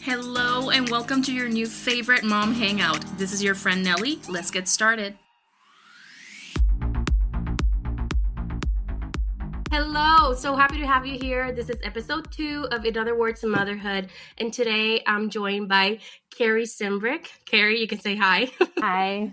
Hello and welcome to your new favorite mom hangout. This is your friend Nelli. Let's get started. Hello, so happy to have you here. This is episode 2 of In Other Words Motherhood, and today I'm joined by Kari Zimbric. Kari, you can say hi. Hi.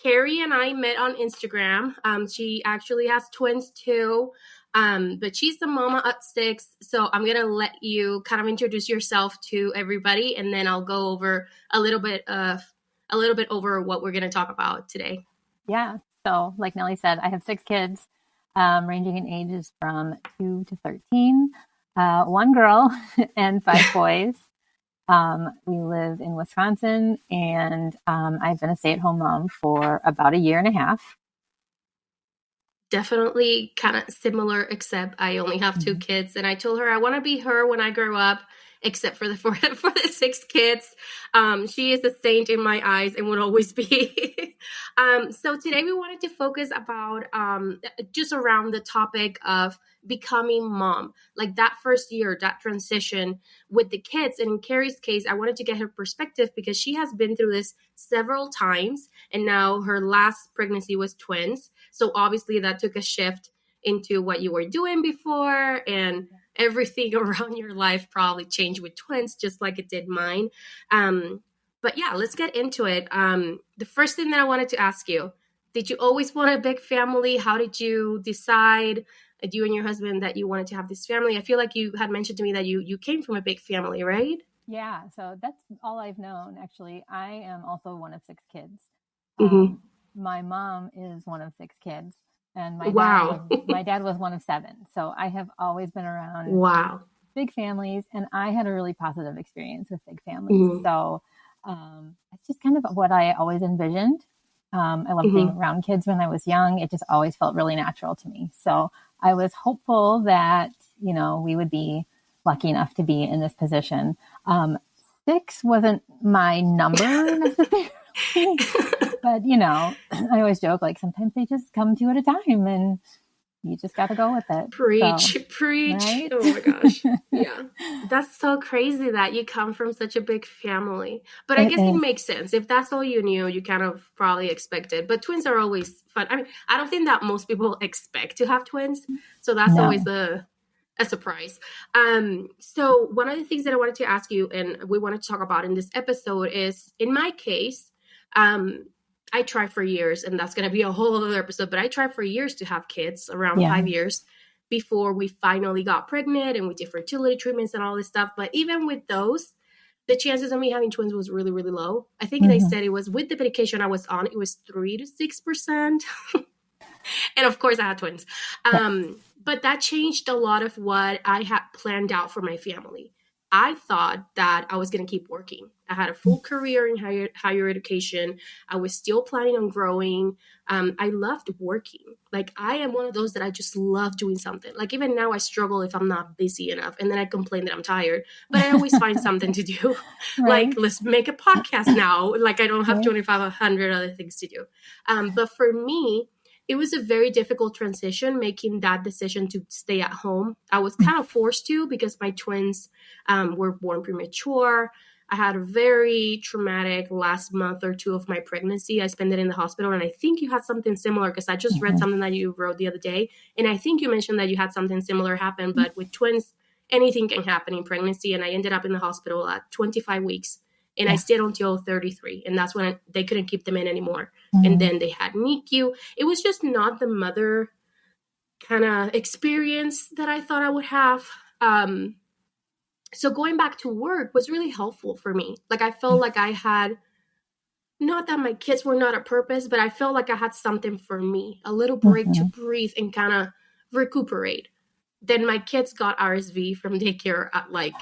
Kari and I met on Instagram. She actually has twins too, but she's the mama at 6. So I'm gonna let you kind of introduce yourself to everybody, and then I'll go over a little bit over what we're gonna talk about today. Yeah. So, like Nelli said, I have 6 kids, ranging in ages from 2 to 13. 1 girl and 5 boys. We live in Wisconsin, and I've been a stay-at-home mom for about a year and a half. Definitely kind of similar, except I only have 2 kids, and I told her I want to be her when I grow up, except for the 6 kids. She is a saint in my eyes and would always be. So today we wanted to focus about just around the topic of becoming mom, like that first year, that transition with the kids. And in Kari's case, I wanted to get her perspective because she has been through this several times, and now her last pregnancy was twins. So obviously that took a shift into what you were doing before, and everything around your life probably changed with twins, just like it did mine. But yeah, let's get into it. The first thing that I wanted to ask you, did you always want a big family? How did you decide, you and your husband, that you wanted to have this family? I feel like you had mentioned to me that you came from a big family, right? Yeah. So that's all I've known. Actually, I am also one of 6 kids. My mom is one of 6 kids. And my dad was one of 7. So I have always been around big families, and I had a really positive experience with big families. So it's just kind of what I always envisioned. I loved being around kids when I was young. It just always felt really natural to me. So I was hopeful that, we would be lucky enough to be in this position. 6 wasn't my number necessarily. But, I always joke, like, sometimes they just come 2 at a time, and you just got to go with it. Preach. Right? Oh my gosh. Yeah. That's so crazy that you come from such a big family. But I guess it makes sense. If that's all you knew, you kind of probably expected. But twins are always fun. I mean, I don't think that most people expect to have twins. So that's always a surprise. So one of the things that I wanted to ask you, and we wanted to talk about in this episode, is in my case, I tried for years, and that's going to be a whole other episode, but I tried for years to have kids, around 5 years, before we finally got pregnant, and we did fertility treatments and all this stuff. But even with those, the chances of me having twins was really, really low. I think they said it was, with the medication I was on, it was 3 to 6%. And of course I had twins. But that changed a lot of what I had planned out for my family. I thought that I was going to keep working. I had a full career in higher education. I was still planning on growing. I loved working. Like, I am one of those that I just love doing something. Like, even now I struggle if I'm not busy enough, and then I complain that I'm tired, but I always find something to do. Right. Like, let's make a podcast now. Like, I don't have 2,500 other things to do. But for me, it was a very difficult transition, making that decision to stay at home. I was kind of forced to, because my twins were born premature. I had a very traumatic last month or 2 of my pregnancy. I spent it in the hospital, and I think you had something similar, because I just read something that you wrote the other day, and I think you mentioned that you had something similar happen. But with twins, anything can happen in pregnancy, and I ended up in the hospital at 25 weeks. And I stayed until 33. And that's when they couldn't keep them in anymore. And then they had NICU. It was just not the mother kind of experience that I thought I would have. So going back to work was really helpful for me. Like, I felt like I had, not that my kids were not a purpose, but I felt like I had something for me, a little break to breathe and kind of recuperate. Then my kids got RSV from daycare at like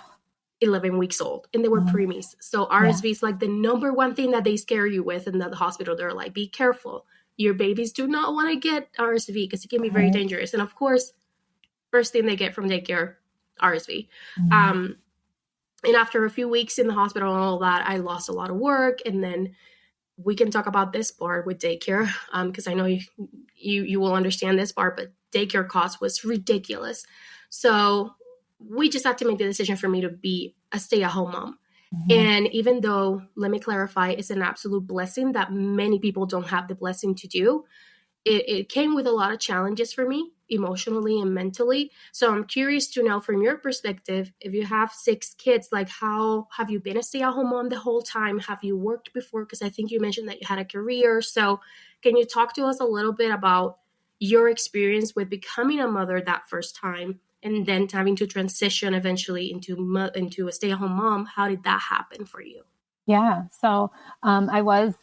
11 weeks old, and they were preemies. So RSV is like the number one thing that they scare you with in the hospital. They're like, be careful. Your babies do not want to get RSV because it can be very dangerous. And of course, first thing they get from daycare, RSV. And after a few weeks in the hospital and all that, I lost a lot of work. And then we can talk about this part with daycare, because I know you will understand this part, but daycare cost was ridiculous. So we just had to make the decision for me to be a stay-at-home mom. Mm-hmm. And even though, let me clarify, it's an absolute blessing that many people don't have the blessing to do, it came with a lot of challenges for me, emotionally and mentally. So I'm curious to know from your perspective, if you have 6 kids, like how have you been a stay-at-home mom the whole time? Have you worked before? Because I think you mentioned that you had a career. So can you talk to us a little bit about your experience with becoming a mother that first time and then having to transition eventually into a stay-at-home mom? How did that happen for you? Yeah. So I was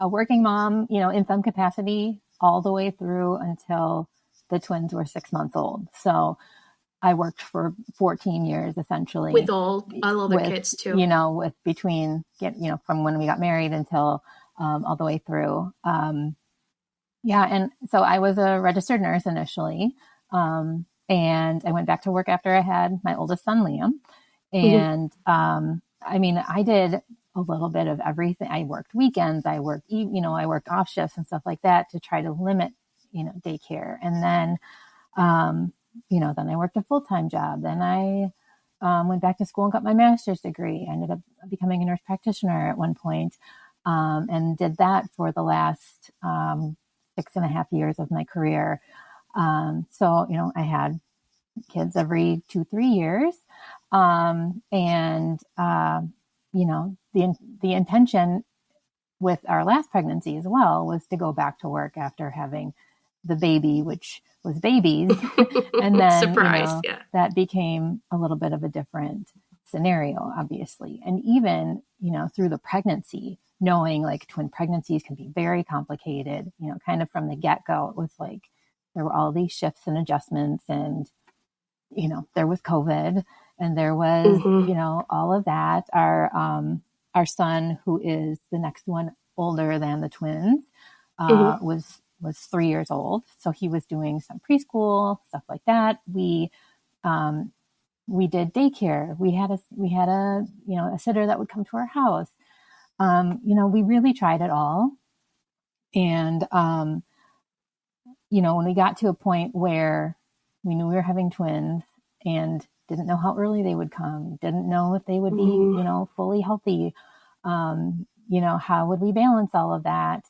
a working mom, in some capacity all the way through until the twins were 6 months old. So I worked for 14 years essentially. With all other kids too. With between, from when we got married until all the way through. And so I was a registered nurse initially. And I went back to work after I had my oldest son, Liam. And I did a little bit of everything. I worked weekends, I worked off shifts and stuff like that to try to limit, daycare. And then, then I worked a full-time job. Then I went back to school and got my master's degree. I ended up becoming a nurse practitioner at one point, and did that for the last 6.5 years of my career. So, I had kids every 2-3 years. The intention with our last pregnancy as well was to go back to work after having the baby, which was babies. And then surprise, that became a little bit of a different scenario, obviously. And even, through the pregnancy, knowing like twin pregnancies can be very complicated, kind of from the get-go, it was like there were all these shifts and adjustments, and there was COVID, and there was, all of that. Our son, who is the next one older than the twins, was 3 years old. So he was doing some preschool stuff like that. We did daycare. We had a sitter that would come to our house. We really tried it all. And, when we got to a point where we knew we were having twins and didn't know how early they would come, didn't know if they would be, fully healthy. How would we balance all of that?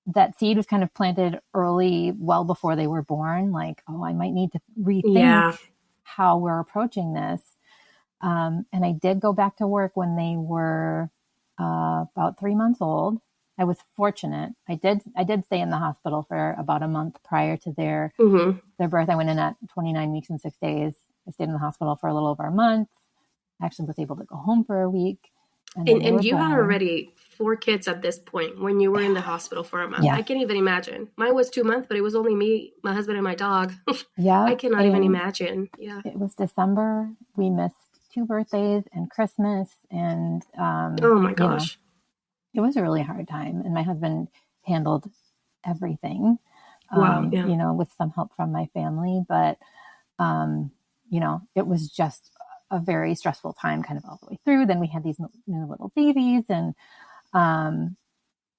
That seed was kind of planted early, well before they were born. Like, I might need to rethink how we're approaching this. And I did go back to work when they were about 3 months old. I was fortunate. I did stay in the hospital for about a month prior to their birth. I went in at 29 weeks and 6 days. I stayed in the hospital for a little over a month. I actually was able to go home for a week. And you had already 4 kids at this point when you were in the hospital for a month. Yeah. I can't even imagine. Mine was 2 months, but it was only me, my husband, and my dog. Yeah. I cannot even imagine. Yeah. It was December. We missed 2 birthdays and Christmas. And oh my gosh. It was a really hard time. And my husband handled everything, with some help from my family. But, it was just a very stressful time kind of all the way through. Then we had these new little babies, and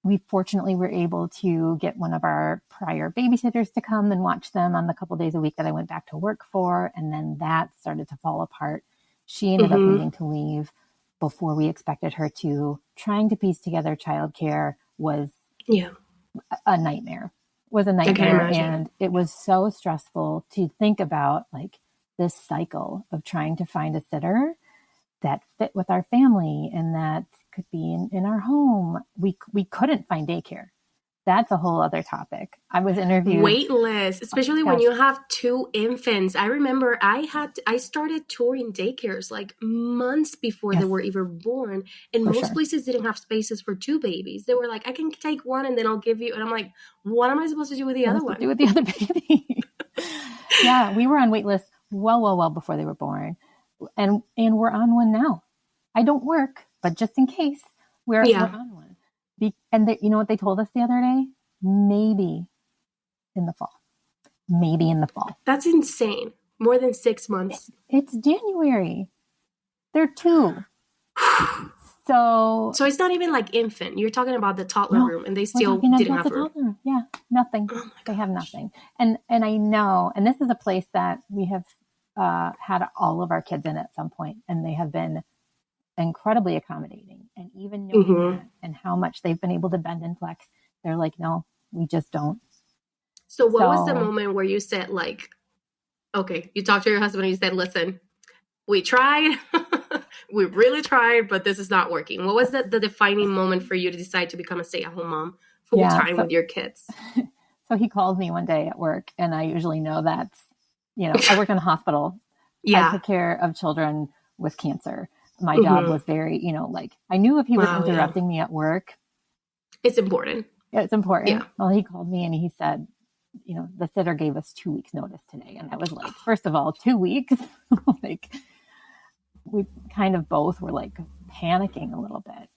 we fortunately were able to get one of our prior babysitters to come and watch them on the couple days a week that I went back to work for. And then that started to fall apart. She ended up needing to leave before we expected her to. Trying to piece together childcare was a nightmare. And it was so stressful to think about, like, this cycle of trying to find a sitter that fit with our family and that could be in our home. We couldn't find daycare. That's a whole other topic. I was interviewed. Waitlist, especially when you have 2 infants. I remember I started touring daycares like months before they were even born. And most places didn't have spaces for 2 babies. They were like, I can take one and then I'll give you. And I'm like, what am I supposed to do with the other one? Do with the other baby. Yeah, we were on waitlist well before they were born. And we're on one now. I don't work, but just in case, we're on one. And you know what they told us the other day? Maybe in the fall. That's insane. More than 6 months. It's January. They're 2. So it's not even like infant. You're talking about the toddler room, and they still didn't have room. Yeah, nothing. They have nothing. And I know, and this is a place that we have had all of our kids in at some point, and they have been incredibly accommodating. And even knowing that and how much they've been able to bend and flex, they're like, no, we just don't. So what was the moment where you said, like, okay, you talked to your husband and you said, listen, we tried, we really tried, but this is not working. What was the defining moment for you to decide to become a stay-at-home mom full time with your kids? So he called me one day at work, and I usually know that's, I work in a hospital. Yeah. I took care of children with cancer. My job was very, I knew if he was interrupting me at work. It's important. It's important. Yeah. Well, he called me and he said, the sitter gave us 2 weeks notice today. And I was like, first of all, 2 weeks, like we kind of both were like panicking a little bit.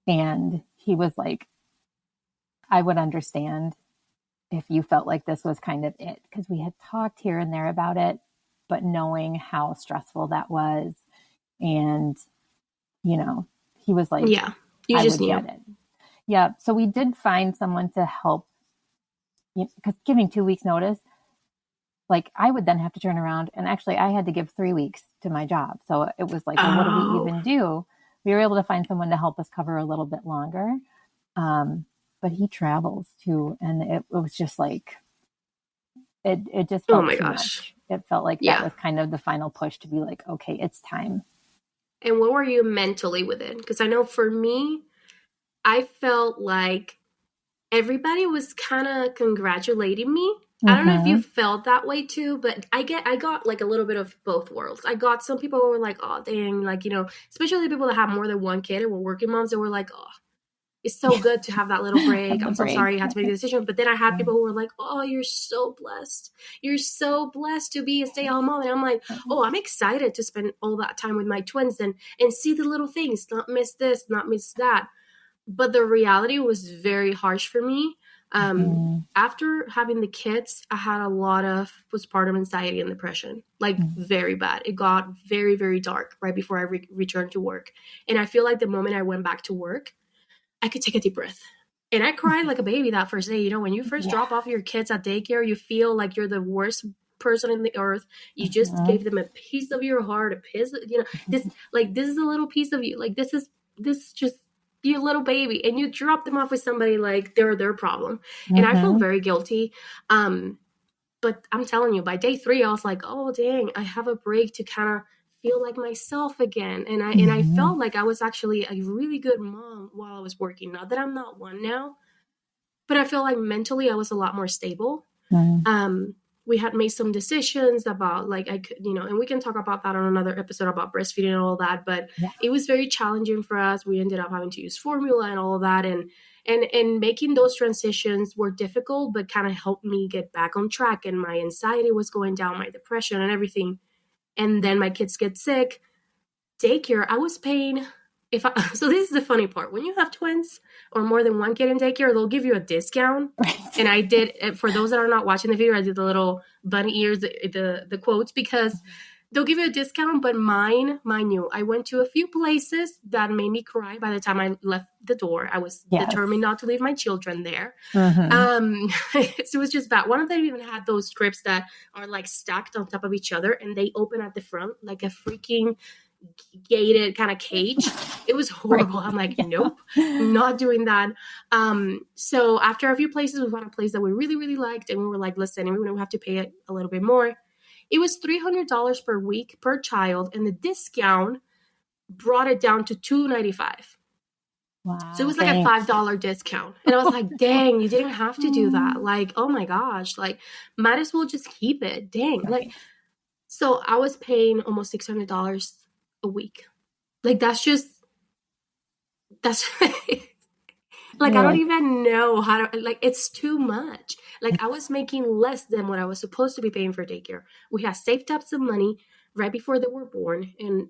And he was like, I would understand if you felt like this was kind of it, because we had talked here and there about it, but knowing how stressful that was. And, he was like, yeah, you just would get it. Yeah. So we did find someone to help, because giving 2 weeks notice, like I would then have to turn around, and actually I had to give 3 weeks to my job. So it was like, well, what do we even do? We were able to find someone to help us cover a little bit longer. But he travels too. And it was just like, it just felt too much. It felt like that was kind of the final push to be like, okay, it's time. And what were you mentally with it? Because I know for me, I felt like everybody was kind of congratulating me. I don't know if you felt that way too, but I got like a little bit of both worlds. I got some people who were like, oh, dang, like, especially people that have more than one kid and were working moms, that were like, oh, it's so good to have that little break. I'm so sorry you had to make the decision. But then I had people who were like, oh, you're so blessed. You're so blessed to be a stay-at-home mom. And I'm like, oh, I'm excited to spend all that time with my twins and see the little things, not miss this, not miss that. But the reality was very harsh for me. After having the kids, I had a lot of postpartum anxiety and depression, like very bad. It got very, very dark right before I returned to work. And I feel like the moment I went back to work, I could take a deep breath. And I cried like a baby that first day. When you first drop off your kids at daycare, you feel like you're the worst person in the earth. You just gave them a piece of your heart, a piece of, this is a little piece of you. Like, this is just your little baby. And you drop them off with somebody like they're their problem. And I feel very guilty. But I'm telling you, by day 3, I was like, oh, dang, I have a break to kind of feel like myself again. And I felt like I was actually a really good mom while I was working. Not that I'm not one now, but I feel like mentally I was a lot more stable. We had made some decisions about like, I could, and we can talk about that on another episode about breastfeeding and all that, but it was very challenging for us. We ended up having to use formula and all of that. And making those transitions were difficult, but kind of helped me get back on track. And my anxiety was going down, my depression and everything. And then my kids get sick. Daycare, I was paying, so this is the funny part. When you have twins or more than one kid in daycare, they'll give you a discount. Right. And I did, for those that are not watching the video, I did the little bunny ears, the quotes, because they'll give you a discount. But mind you, I went to a few places that made me cry by the time I left the door. I was determined not to leave my children there. So it was just bad. One of them even had those strips that are like stacked on top of each other, and they open at the front like a freaking gated kind of cage. It was horrible. I'm like, nope, not doing that. So after a few places, we found a place that we really, really liked, and we were like, listen, even we have to pay it a little bit more. It was $300 per week per child, and the discount brought it down to $295. Wow. So it was like a $5 discount. And I was like, dang, you didn't have to do that. Like, oh my gosh, like might as well just keep it. Dang. Right. Like, so I was paying almost $600 a week. Like, that's like, I don't even know how to, like, it's too much. Like, I was making less than what I was supposed to be paying for daycare. We had saved up some money right before they were born. And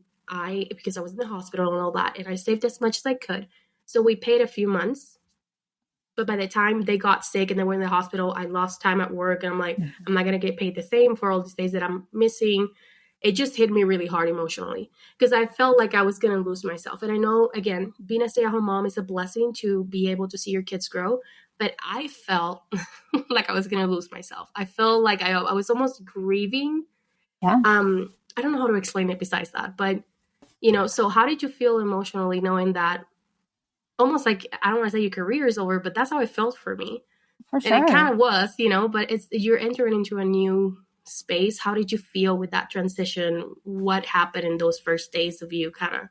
because I was in the hospital and all that, and I saved as much as I could. So we paid a few months. But by the time they got sick and they were in the hospital, I lost time at work. And I'm like, I'm not going to get paid the same for all these days that I'm missing. It just hit me really hard emotionally because I felt like I was going to lose myself. And I know, again, being a stay-at-home mom is a blessing to be able to see your kids grow. But I felt like I was going to lose myself. I felt like I was almost grieving. Yeah. I don't know how to explain it besides that. But So how did you feel emotionally knowing that almost like, I don't want to say your career is over, but that's how it felt for me. For sure. And it kind of was, but you're entering into a new space. How did you feel with that transition? What happened in those first days of you kind of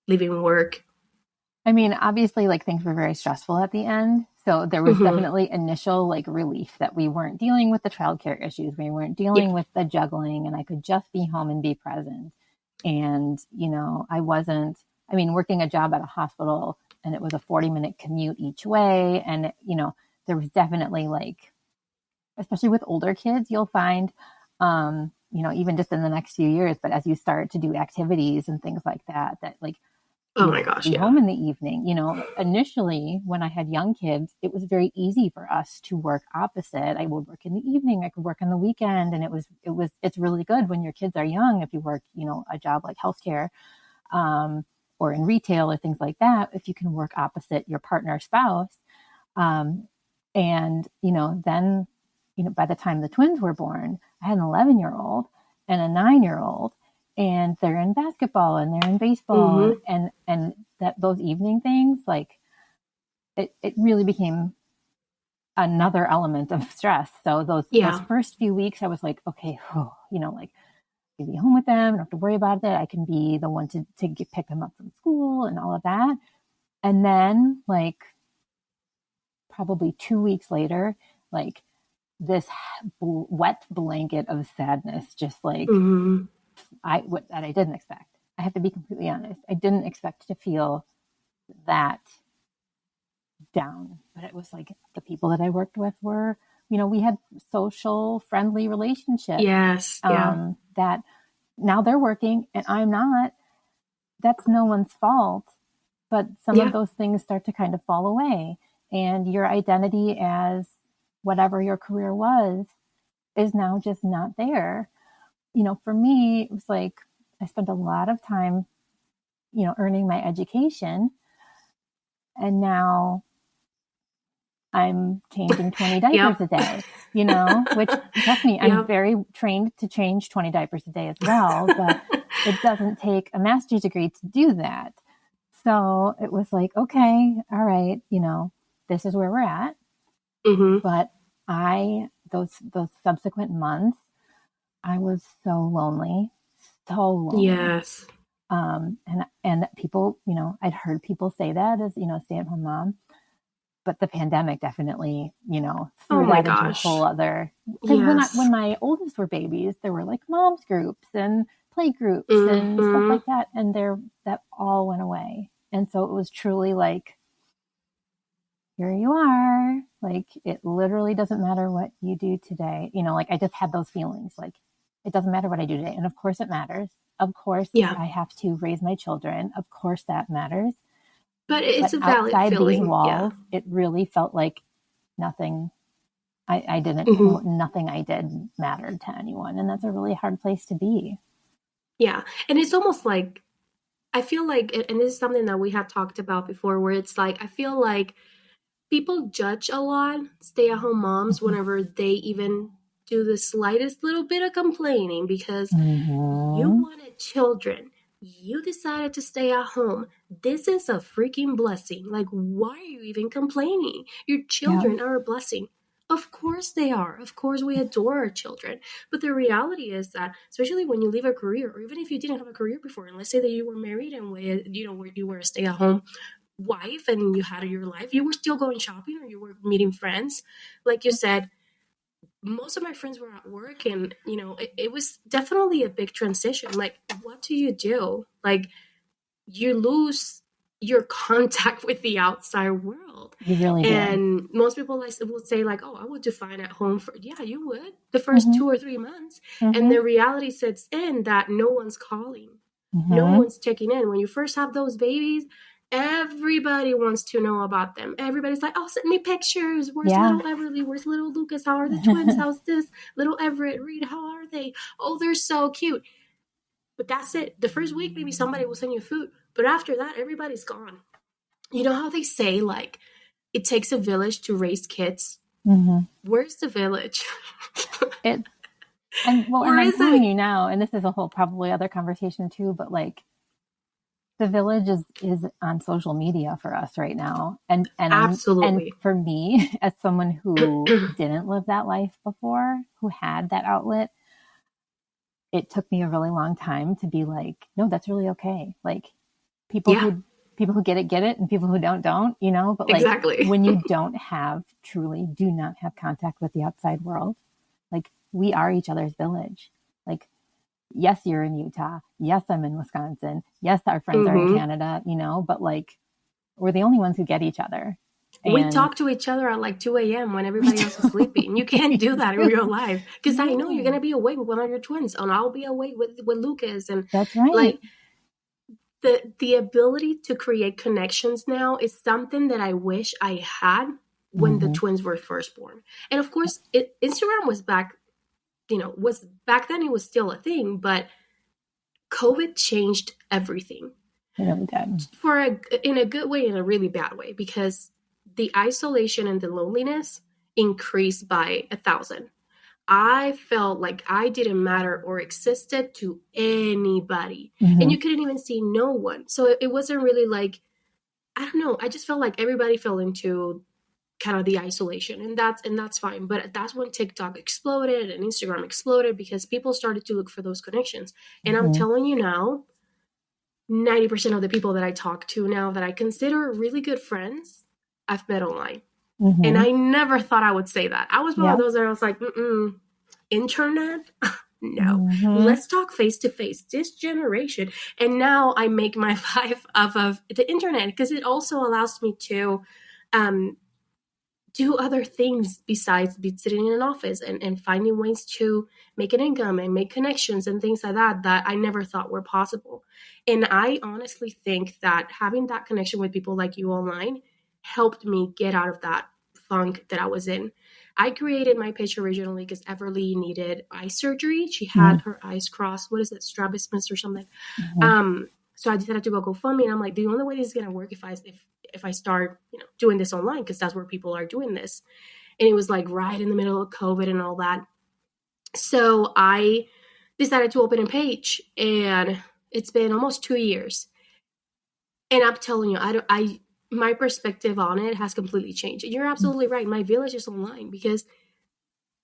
leaving work? I mean, obviously, like, things were very stressful at the end. So there was definitely initial like relief that we weren't dealing with the childcare issues. We weren't dealing with the juggling, and I could just be home and be present. And, working a job at a hospital, and it was a 40-minute commute each way. And, there was definitely like, especially with older kids, you'll find, even just in the next few years, but as you start to do activities and things like that, like, oh my gosh, be home in the evening. Initially when I had young kids, it was very easy for us to work opposite. I would work in the evening, I could work on the weekend. And it's really good when your kids are young. If you work, a job like healthcare, or in retail or things like that, if you can work opposite your partner or spouse. Then, by the time the twins were born, I had an 11-year-old and a 9-year-old. And they're in basketball and they're in baseball, and that those evening things, like it really became another element of stress. So those first few weeks, I was like, okay, like, I can be home with them, I don't have to worry about it. I can be the one to pick them up from school and all of that. And then, like, probably 2 weeks later, like, this wet blanket of sadness, just like. That I didn't expect. I have to be completely honest. I didn't expect to feel that down, but it was like the people that I worked with were, we had social, friendly relationships. Yes. That now they're working and I'm not. That's no one's fault, but some of those things start to kind of fall away, and your identity as whatever your career was is now just not there. For me, it was like I spent a lot of time, earning my education, and now I'm changing 20 diapers a day, which, trust me, I'm very trained to change 20 diapers a day as well, but it doesn't take a master's degree to do that. So it was like, okay, all right, this is where we're at. But those subsequent months, I was so lonely. Yes. And people, I'd heard people say that as, stay-at-home mom, but the pandemic definitely, threw that into a whole other. Because when my oldest were babies, there were like moms groups and play groups and stuff like that, and that all went away. And so it was truly like, here you are. Like, it literally doesn't matter what you do today. Like, I just had those feelings like, it doesn't matter what I do today. And of course it matters. Of course I have to raise my children. Of course that matters. But it's a valid outside feeling. These walls, it really felt like nothing I didn't, nothing I did mattered to anyone. And that's a really hard place to be. Yeah. And it's almost like, I feel like, and this is something that we had talked about before, where it's like, I feel like people judge a lot stay-at-home moms whenever they even do the slightest little bit of complaining, because you wanted children. You decided to stay at home. This is a freaking blessing. Like, why are you even complaining? Your children are a blessing. Of course they are. Of course we adore our children. But the reality is that, especially when you leave a career, or even if you didn't have a career before, and let's say that you were married and you were a stay-at-home wife and you had your life, you were still going shopping or you were meeting friends. Like you said, most of my friends were at work, and it was definitely a big transition. Like, what do you do? Like, you lose your contact with the outside world. You really do. And most people will say like, oh, I would do fine at home you would the first 2 or 3 months. And the reality sets in that no one's calling. No one's checking in. When you first have those babies, everybody wants to know about them. Everybody's like, oh, send me pictures. Where's little Everly? Where's little Lucas? How are the twins? How's this? Little Everett, Reed, how are they? Oh, they're so cute. But that's it. The first week, maybe somebody will send you food. But after that, everybody's gone. You know how they say, like, it takes a village to raise kids? Where's the village? And I'm telling you now, and this is a whole probably other conversation too, but like, the village is on social media for us right now. And Absolutely. And for me, as someone who didn't live that life before, who had that outlet, it took me a really long time to be like, no, that's really okay. Like people who get it, and people who don't, but like exactly. when you don't do not have contact with the outside world, like we are each other's village. Like, yes, you're in Utah. Yes, I'm in Wisconsin. Yes, our friends are in Canada, but like we're the only ones who get each other. We talk to each other at like 2 a.m. when everybody else is sleeping. You can't do that in real life because I know you're going to be awake with one of your twins, and I'll be awake with Lucas. And that's right. Like the ability to create connections now is something that I wish I had when the twins were first born. And of course, Instagram was back, back then it was still a thing, but COVID changed everything. It really did. In a good way and a really bad way, because the isolation and the loneliness increased by 1,000. I felt like I didn't matter or existed to anybody. And you couldn't even see no one. So it wasn't really like, I don't know. I just felt like everybody fell into kind of the isolation, and that's fine. But that's when TikTok exploded and Instagram exploded, because people started to look for those connections. And I'm telling you now, 90% of the people that I talk to now that I consider really good friends, I've met online. And I never thought I would say that. I was one of those that I was like, internet? No. Let's talk face to face. This generation. And now I make my life off of the internet, because it also allows me to do other things besides be sitting in an office and finding ways to make an income and make connections and things like that I never thought were possible. And I honestly think that having that connection with people like you online helped me get out of that funk that I was in. I created my page originally because Everly needed eye surgery. She had her eyes crossed. What is it? Strabismus or something. So I decided to go GoFundMe, and I'm like, the only way this is going to work if I start, doing this online, because that's where people are doing this. And it was like right in the middle of COVID and all that. So I decided to open a page, and it's been almost 2 years. And I'm telling you, my perspective on it has completely changed. And you're absolutely right. My village is online, because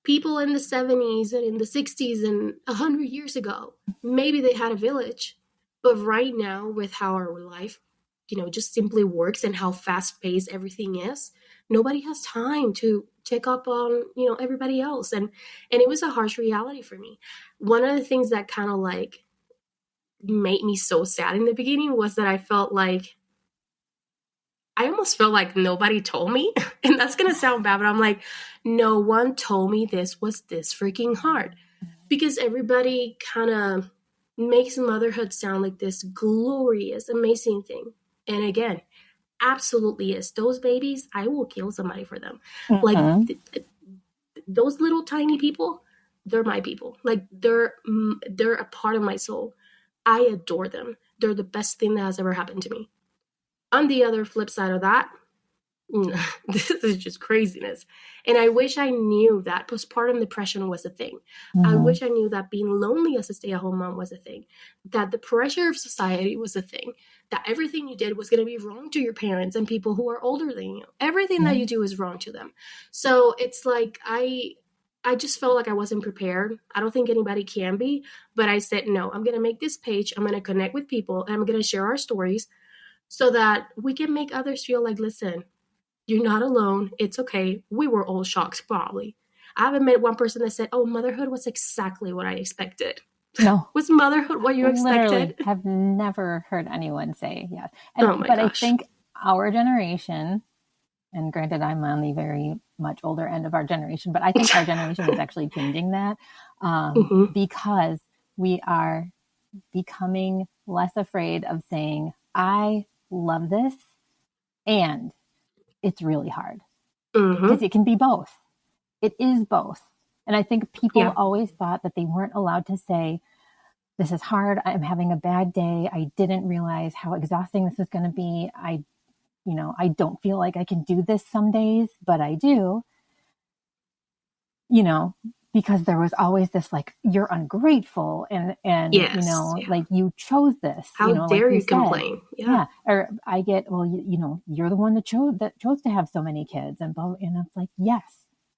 people in the 70s and in the 60s and 100 years ago, maybe they had a village. But right now, with how our life, just simply works and how fast-paced everything is, nobody has time to check up on, everybody else. And it was a harsh reality for me. One of the things that kind of like made me so sad in the beginning was that I almost felt like nobody told me. And that's going to sound bad, but I'm like, no one told me this was this freaking hard. Because everybody kind of makes motherhood sound like this glorious, amazing thing. And again, absolutely is. Those babies, I will kill somebody for them. Like those little tiny people, they're my people. Like they're a part of my soul. I adore them. They're the best thing that has ever happened to me. On the other flip side of that, this is just craziness. And I wish I knew that postpartum depression was a thing. I wish I knew that being lonely as a stay-at-home mom was a thing, that the pressure of society was a thing, that everything you did was going to be wrong to your parents and people who are older than you. Everything that you do is wrong to them. So it's like I just felt like I wasn't prepared. I don't think anybody can be, but I said, no, I'm going to make this page. I'm going to connect with people, and I'm going to share our stories so that we can make others feel like, listen, you're not alone. It's okay. We were all shocked, probably. I haven't met one person that said, oh, motherhood was exactly what I expected. No. Was motherhood what you expected? Literally have never heard anyone say yes. But gosh. I think our generation, and granted, I'm on the very much older end of our generation, but I think our generation is actually changing that because we are becoming less afraid of saying, I love this, and it's really hard. Because it can be both. It is both. And I think people always thought that they weren't allowed to say, this is hard. I'm having a bad day. I didn't realize how exhausting this is going to be. I don't feel like I can do this some days, but I do. because there was always this like, you're ungrateful and Yes, you know, yeah. like you chose this. How you know, dare like you said. complain? Yeah. Or I get, well, you know, you're the one that chose to have so many kids, and it's like, yes,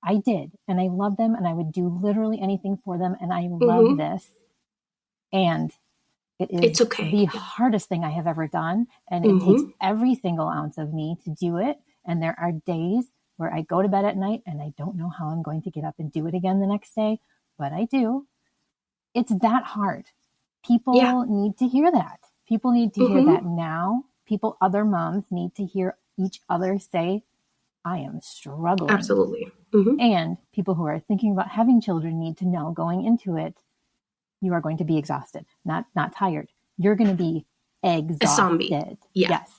I did, and I love them, and I would do literally anything for them, and I love this, and it's okay. the hardest thing I have ever done, and it takes every single ounce of me to do it. And there are days where I go to bed at night and I don't know how I'm going to get up and do it again the next day, but I do. It's that hard. People need to hear that. People need to hear that now. Other moms need to hear each other say, I am struggling. Absolutely. And people who are thinking about having children need to know going into it, you are going to be exhausted, not tired. You're going to be exhausted. A zombie. Yeah. Yes.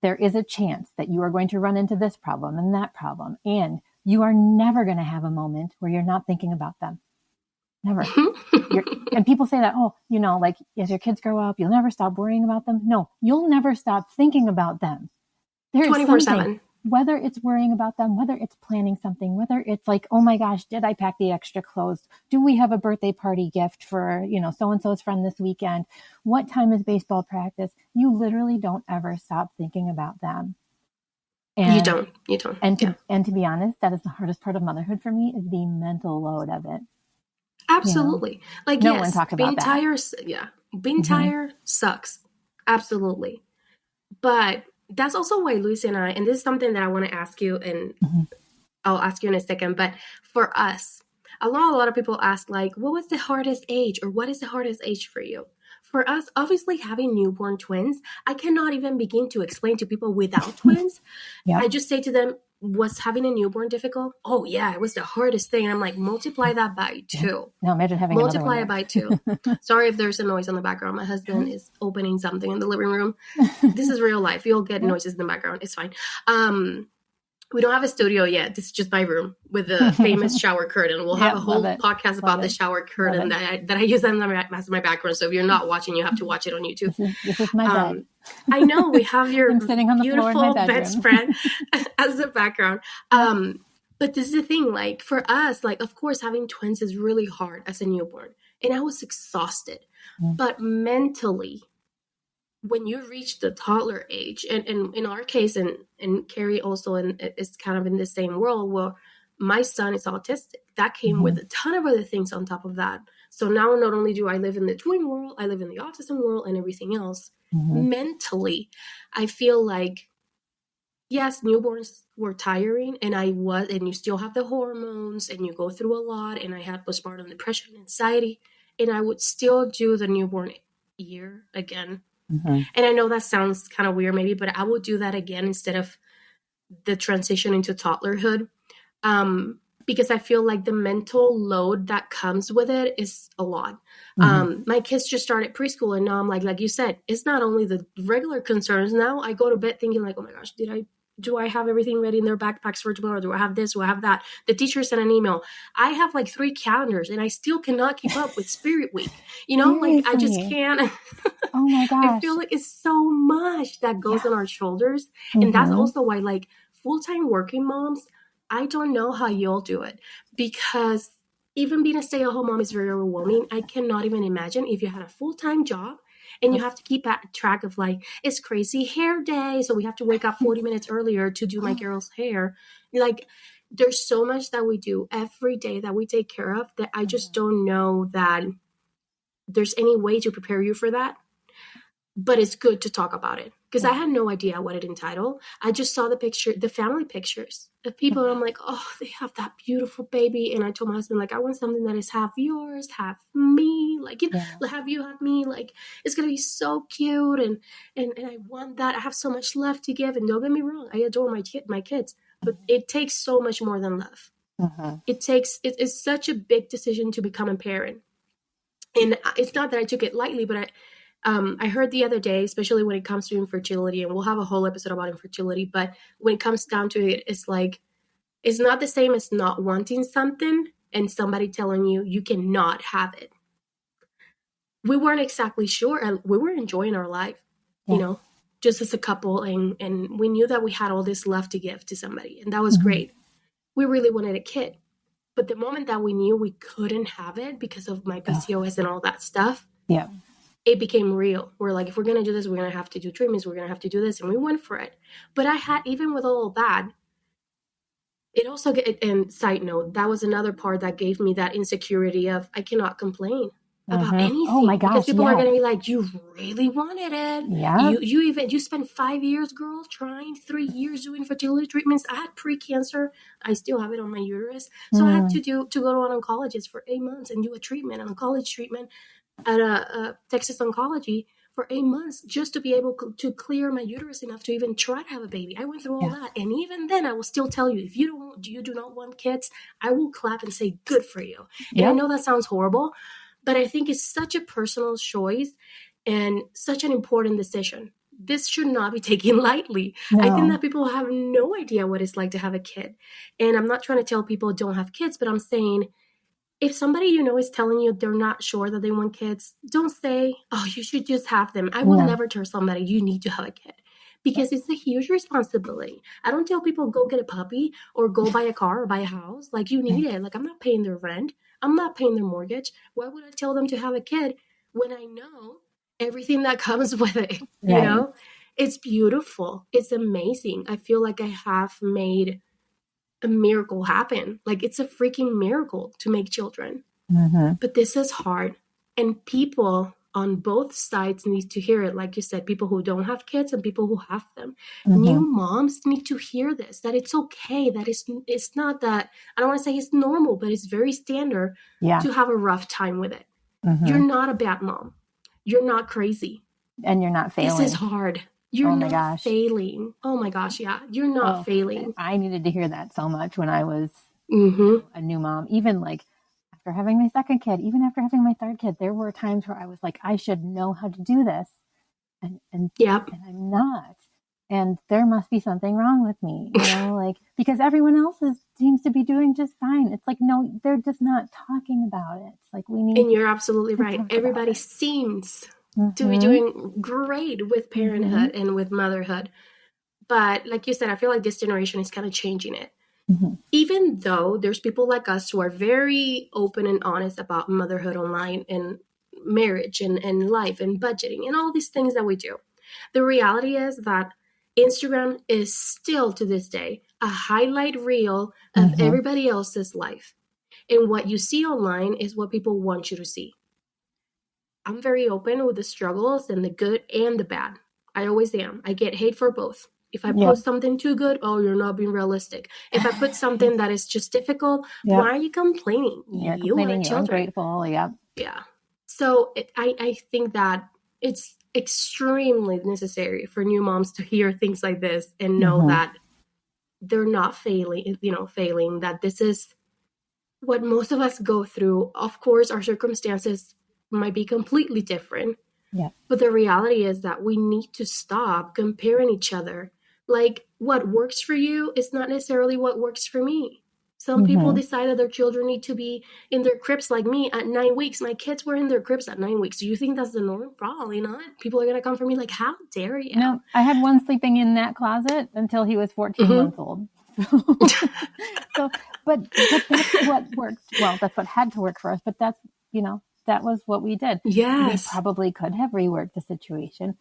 There is a chance that you are going to run into this problem and that problem. And you are never going to have a moment where you're not thinking about them. Never. And people say that, oh, you know, like as your kids grow up, you'll never stop worrying about them. No, you'll never stop thinking about them. There's 24/7. Whether it's worrying about them, whether it's planning something, whether it's like, oh my gosh, did I pack the extra clothes? Do we have a birthday party gift for, you know, so-and-so's friend this weekend? What time is baseball practice? You literally don't ever stop thinking about them. And you don't. And to be honest, that is the hardest part of motherhood for me, is the mental load of it. Absolutely. You know? Like, no one talks about being that. tired, being tired sucks. Absolutely. But that's also why Lucy and I, and this is something that I want to ask you, and I'll ask you in a second, but for us, a lot of people ask, like, what was the hardest age, or what is the hardest age for you? For us, obviously having newborn twins, I cannot even begin to explain to people without twins. I just say to them, was having a newborn difficult? Oh yeah, it was the hardest thing. And I'm like, multiply that by 2. No, imagine having multiply it by 2. Sorry if there's a noise in the background. My husband is opening something in the living room. This is real life. You'll get noises in the background. It's fine. We don't have a studio yet. This is just my room with the famous shower curtain. We'll have a whole podcast about the shower curtain that I use as my background. So if you're not watching, you have to watch it on YouTube. This is my bed. I know we have your I'm sitting on the beautiful floor in my bedspread as the background. But this is the thing, like for us, like of course having twins is really hard as a newborn. And I was exhausted. But mentally, when you reach the toddler age, and in our case, and Kari also is kind of in the same world, where my son is autistic. That came with a ton of other things on top of that. So now not only do I live in the twin world, I live in the autism world and everything else. Mentally, I feel like, yes, newborns were tiring, and and you still have the hormones, and you go through a lot, and I had postpartum depression, anxiety, and I would still do the newborn year again. And I know that sounds kind of weird maybe, but I would do that again instead of the transition into toddlerhood. Because I feel like the mental load that comes with it is a lot. My kids just started preschool, and now I'm like you said, it's not only the regular concerns. Now I go to bed thinking like, oh my gosh, do I have everything ready in their backpacks for tomorrow? Do I have this? Do I have that? The teacher sent an email. I have like 3 calendars, and I still cannot keep up with Spirit Week. You know, like I just can't. Oh my gosh. I feel like it's so much that goes on our shoulders. And that's also why, like, full-time working moms, I don't know how you'll do it, because even being a stay-at-home mom is very overwhelming. I cannot even imagine if you had a full-time job and you have to keep track of, like, it's crazy hair day, so we have to wake up 40 minutes earlier to do my girl's hair. Like, there's so much that we do every day that we take care of that I just don't know that there's any way to prepare you for that. But it's good to talk about it, because I had no idea what it entitled. I just saw the family pictures of people, and I'm like, oh, they have that beautiful baby. And I told my husband, like, I want something that is half yours, half me, like, you know, have you, have me, like, it's gonna be so cute, and I want that. I have so much love to give, and don't get me wrong, I adore my kids, but it takes so much more than love. It's such a big decision to become a parent, and it's not that I took it lightly, but I heard the other day, especially when it comes to infertility, and we'll have a whole episode about infertility, but when it comes down to it, it's like, it's not the same as not wanting something and somebody telling you cannot have it. We weren't exactly sure, and we were enjoying our life, you know, just as a couple, and we knew that we had all this love to give to somebody, and that was great. We really wanted a kid. But the moment that we knew we couldn't have it because of my PCOS and all that stuff, it became real. We're like, if we're going to do this, we're going to have to do treatments. We're going to have to do this. And we went for it. But even with all of that, it also, and side note, that was another part that gave me that insecurity of I cannot complain about anything. Oh my gosh. Because people are going to be like, you really wanted it. Yeah. You spent 5 years, girl, trying 3 years doing fertility treatments. I had pre-cancer. I still have it on my uterus. So I had to go to an oncologist for 8 months and do a treatment, an oncology treatment at a Texas Oncology for 8 months just to be able to clear my uterus enough to even try to have a baby. I went through all that. And even then I will still tell you, if you do not want kids, I will clap and say, good for you. And I know that sounds horrible, but I think it's such a personal choice and such an important decision. This should not be taken lightly. No. I think that people have no idea what it's like to have a kid. And I'm not trying to tell people don't have kids, but I'm saying, if somebody is telling you they're not sure that they want kids, don't say, oh, you should just have them. I will never tell somebody you need to have a kid because it's a huge responsibility. I don't tell people go get a puppy or go buy a car or buy a house. Like, you need it. Like, I'm not paying their rent. I'm not paying their mortgage. Why would I tell them to have a kid when I know everything that comes with it? You know, it's beautiful. It's amazing. I feel like I have made a miracle happen. Like, it's a freaking miracle to make children. But this is hard. And people on both sides need to hear it. Like you said, people who don't have kids and people who have them. New moms need to hear this, that it's okay. That it's not that, I don't want to say it's normal, but it's very standard to have a rough time with it. You're not a bad mom. You're not crazy. And you're not failing. This is hard. You're not failing. Oh my gosh, yeah. You're not failing. I needed to hear that so much when I was a new mom. Even like after having my second kid, even after having my third kid, there were times where I was like, I should know how to do this. And I'm not. And there must be something wrong with me, like, because everyone else seems to be doing just fine. It's like, no, they're just not talking about it. It's like, we need. And you're absolutely right. Everybody seems to be doing great with parenthood and with motherhood. But like you said, I feel like this generation is kind of changing it. Even though there's people like us who are very open and honest about motherhood online and marriage and life and budgeting and all these things that we do. The reality is that Instagram is still to this day a highlight reel of everybody else's life. And what you see online is what people want you to see. I'm very open with the struggles and the good and the bad. I always am. I get hate for both. If I post something too good, oh, you're not being realistic. If I put something that is just difficult, why are you complaining? You're complaining, you're ungrateful. Yeah. So I think that it's extremely necessary for new moms to hear things like this and know that they're not failing, that this is what most of us go through. Of course, our circumstances might be completely different. But the reality is that we need to stop comparing each other. Like, what works for you is not necessarily what works for me. Some people decide that their children need to be in their cribs like me at 9 weeks. My kids were in their cribs at 9 weeks. Do you think that's the norm? Probably not. People are going to come for me like, how dare you? No, I had one sleeping in that closet until he was 14 months old. But that's what worked. Well, that's what had to work for us. But that's, that was what we did. Yes. We probably could have reworked the situation.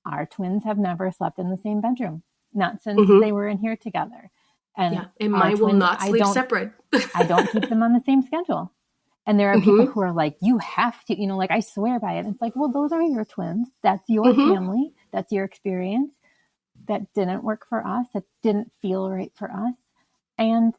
Our twins have never slept in the same bedroom, not since they were in here together. And mine will not sleep separate. I don't keep them on the same schedule. And there are people who are like, you have to, like, I swear by it. It's like, well, those are your twins. That's your family. That's your experience. That didn't work for us. That didn't feel right for us. And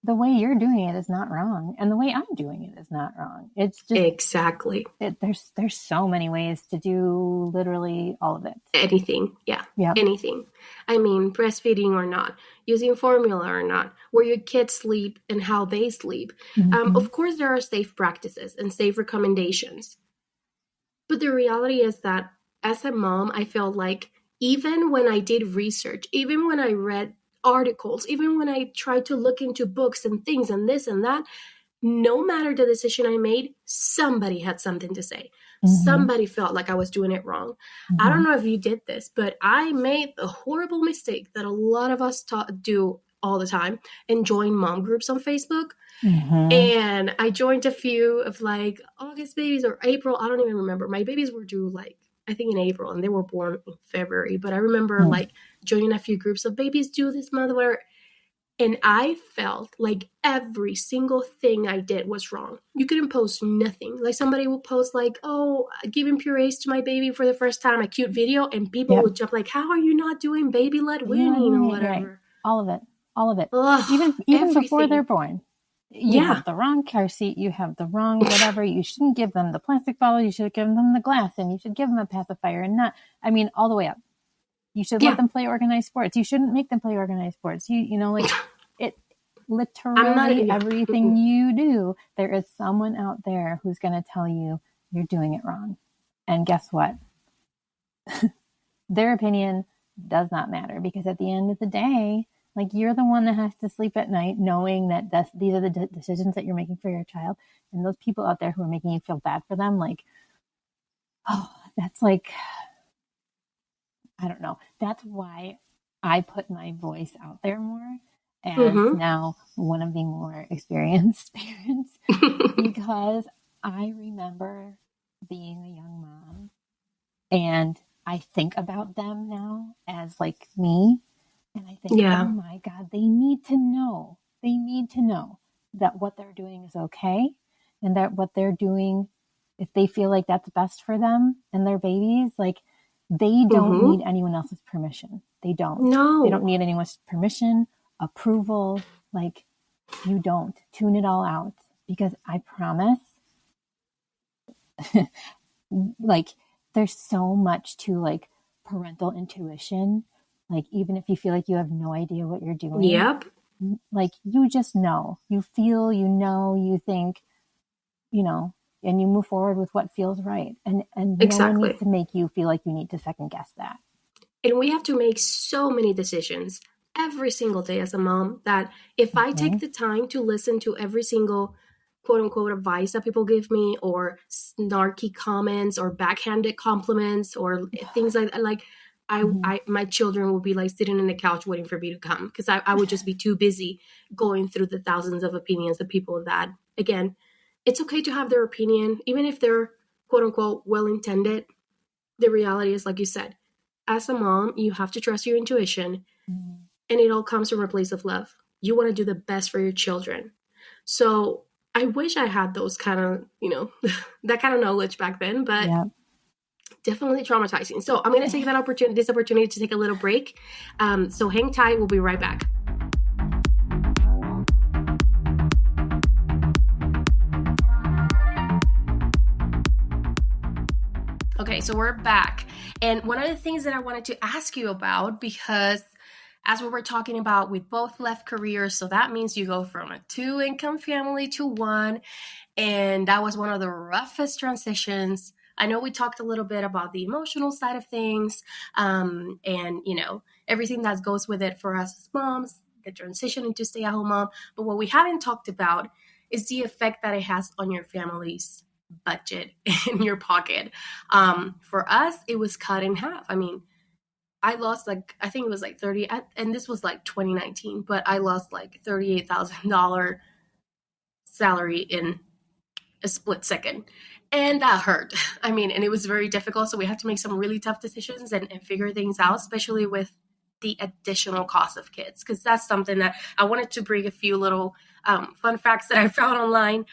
the way you're doing it is not wrong. And the way I'm doing it is not wrong. It's just exactly. There's so many ways to do literally all of it. Anything. Yeah. Anything. I mean, breastfeeding or not, using formula or not, where your kids sleep and how they sleep. Of course, there are safe practices and safe recommendations. But the reality is that as a mom, I felt like even when I did research, even when I read articles, even when I tried to look into books and things and this and that, no matter the decision I made, somebody had something to say. Somebody felt like I was doing it wrong. I don't know if you did this, but I made a horrible mistake that a lot of us do all the time and join mom groups on Facebook. And I joined a few of like August babies or April. I don't even remember. My babies were due like, I think in April, and they were born in February. But I remember like joining a few groups of babies due this month, whatever. And I felt like every single thing I did was wrong. You couldn't post nothing. Like somebody would post like, oh, giving purees to my baby for the first time, a cute video. And people would jump like, how are you not doing baby-led weaning or whatever? Right. All of it. Ugh, even before they're born. You have the wrong car seat. You have the wrong whatever. You shouldn't give them the plastic bottle. You should give them the glass, and you should give them a pacifier and not, I mean, all the way up. You should let them play organized sports. You shouldn't make them play organized sports. You know, like it literally everything you do, there is someone out there who's going to tell you you're doing it wrong. And guess what? Their opinion does not matter, because at the end of the day, like, you're the one that has to sleep at night knowing that these are the decisions that you're making for your child. And those people out there who are making you feel bad for them, like, oh, that's like, I don't know. That's why I put my voice out there more as now one of the more experienced parents, because I remember being a young mom, and I think about them now as like me. And I think, oh my God, they need to know. They need to know that what they're doing is okay, and that what they're doing, if they feel like that's best for them and their babies, like, they don't need anyone else's permission. They don't. No. They don't need anyone's permission, approval. Like, you don't. Tune it all out. Because I promise, like, there's so much to, like, parental intuition. Like, even if you feel like you have no idea what you're doing. Like, you just know. You feel, you know, you think, you know, and you move forward with what feels right. And no one needs to make you feel like you need to second guess that. And we have to make so many decisions every single day as a mom that if I take the time to listen to every single quote unquote advice that people give me, or snarky comments or backhanded compliments or things like that, like, my children will be like sitting on the couch waiting for me to come, because I would just be too busy going through the thousands of opinions of people that, again, it's okay to have their opinion, even if they're quote unquote well-intended. The reality is, like you said, as a mom, you have to trust your intuition, and it all comes from a place of love. You want to do the best for your children. So I wish I had those kind of, you know, that kind of knowledge back then, but definitely traumatizing. So I'm going to take this opportunity to take a little break. So hang tight. We'll be right back. Okay, so we're back. And one of the things that I wanted to ask you about, because as we were talking about, we both left careers. So that means you go from a 2-income family to 1. And that was one of the roughest transitions. I know we talked a little bit about the emotional side of things, and, you know, everything that goes with it for us as moms, the transition into stay-at-home mom. But what we haven't talked about is the effect that it has on your family's budget in your pocket. For us, it was cut in half. I mean, I lost like, I think it was like 30, and this was like 2019, but I lost like $38,000 salary in a split second. And that hurt. I mean, and it was very difficult. So we had to make some really tough decisions and figure things out, especially with the additional cost of kids, because that's something that I wanted to bring a few little fun facts that I found online.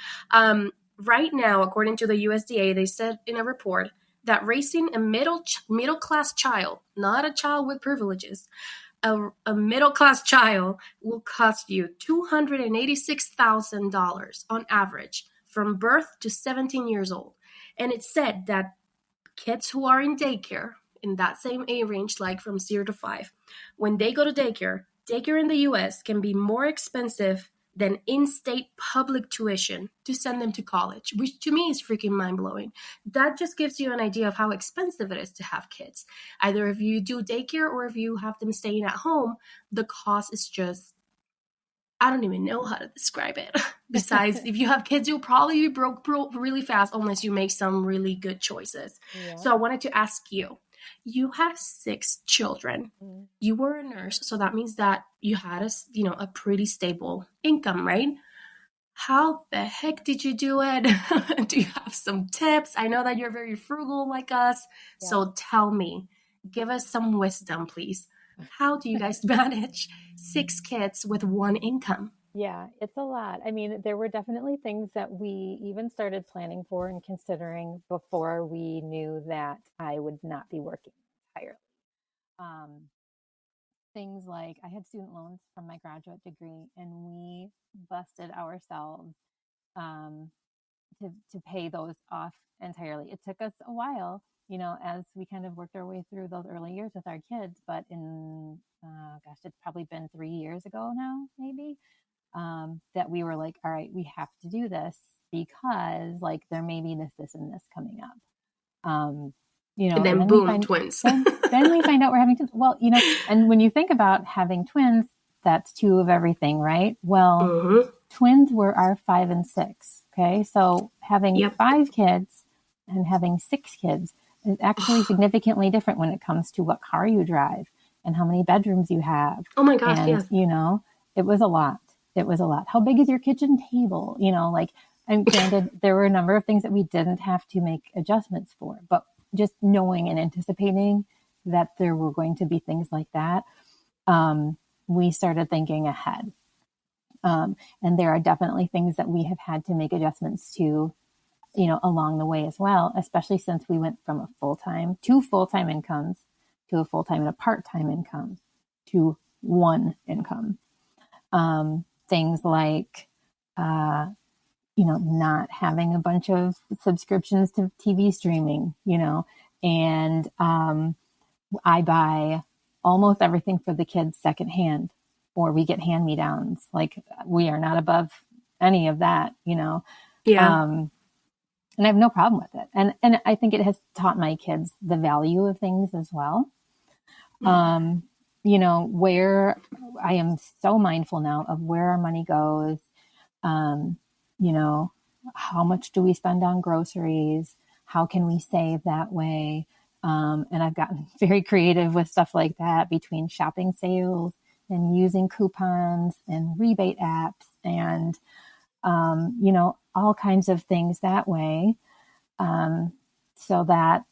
Right now, according to the USDA, they said in a report that raising a middle-class child, not a child with privileges, a middle-class child will cost you $286,000 on average from birth to 17 years old. And it said that kids who are in daycare, in that same age range, like from 0 to 5, when they go to daycare in the U.S. can be more expensive than in-state public tuition to send them to college, which to me is freaking mind-blowing. That just gives you an idea of how expensive it is to have kids. Either if you do daycare or if you have them staying at home, the cost is just, I don't even know how to describe it. Besides, if you have kids, you'll probably be broke really fast unless you make some really good choices. Yeah. So I wanted to ask you, You have 6 children. Mm. You were a nurse, so that means that you had a pretty stable income, right? How the heck did you do it? Do you have some tips? I know that you're very frugal like us. Yeah. So tell me, give us some wisdom, please. How do you guys manage 6 kids with one income? Yeah, it's a lot. I mean, there were definitely things that we even started planning for and considering before we knew that I would not be working entirely. Things like I had student loans from my graduate degree, and we busted ourselves to pay those off entirely. It took us a while, as we kind of worked our way through those early years with our kids. But it's probably been 3 years ago now, maybe, that we were like, all right, we have to do this because like there may be this, and this coming up. And then boom, twins. then we find out we're having twins. Well, and when you think about having twins, that's 2 of everything, right? Well, twins were our 5 and 6. Okay. So having 5 kids and having 6 kids is actually significantly different when it comes to what car you drive and how many bedrooms you have. Oh my gosh. And, yes. it was a lot. It was a lot. How big is your kitchen table? And granted, there were a number of things that we didn't have to make adjustments for, but just knowing and anticipating that there were going to be things like that, we started thinking ahead. And there are definitely things that we have had to make adjustments to, along the way as well, especially since we went from 2 full-time incomes to a full-time and a part-time income to one income. Things like, not having a bunch of subscriptions to TV streaming, and I buy almost everything for the kids secondhand, or we get hand-me-downs. Like we are not above any of that, Yeah. And I have no problem with it. And I think it has taught my kids the value of things as well. Where I am so mindful now of where our money goes. How much do we spend on groceries? How can we save that way? And I've gotten very creative with stuff like that, between shopping sales and using coupons and rebate apps and, all kinds of things that way. So that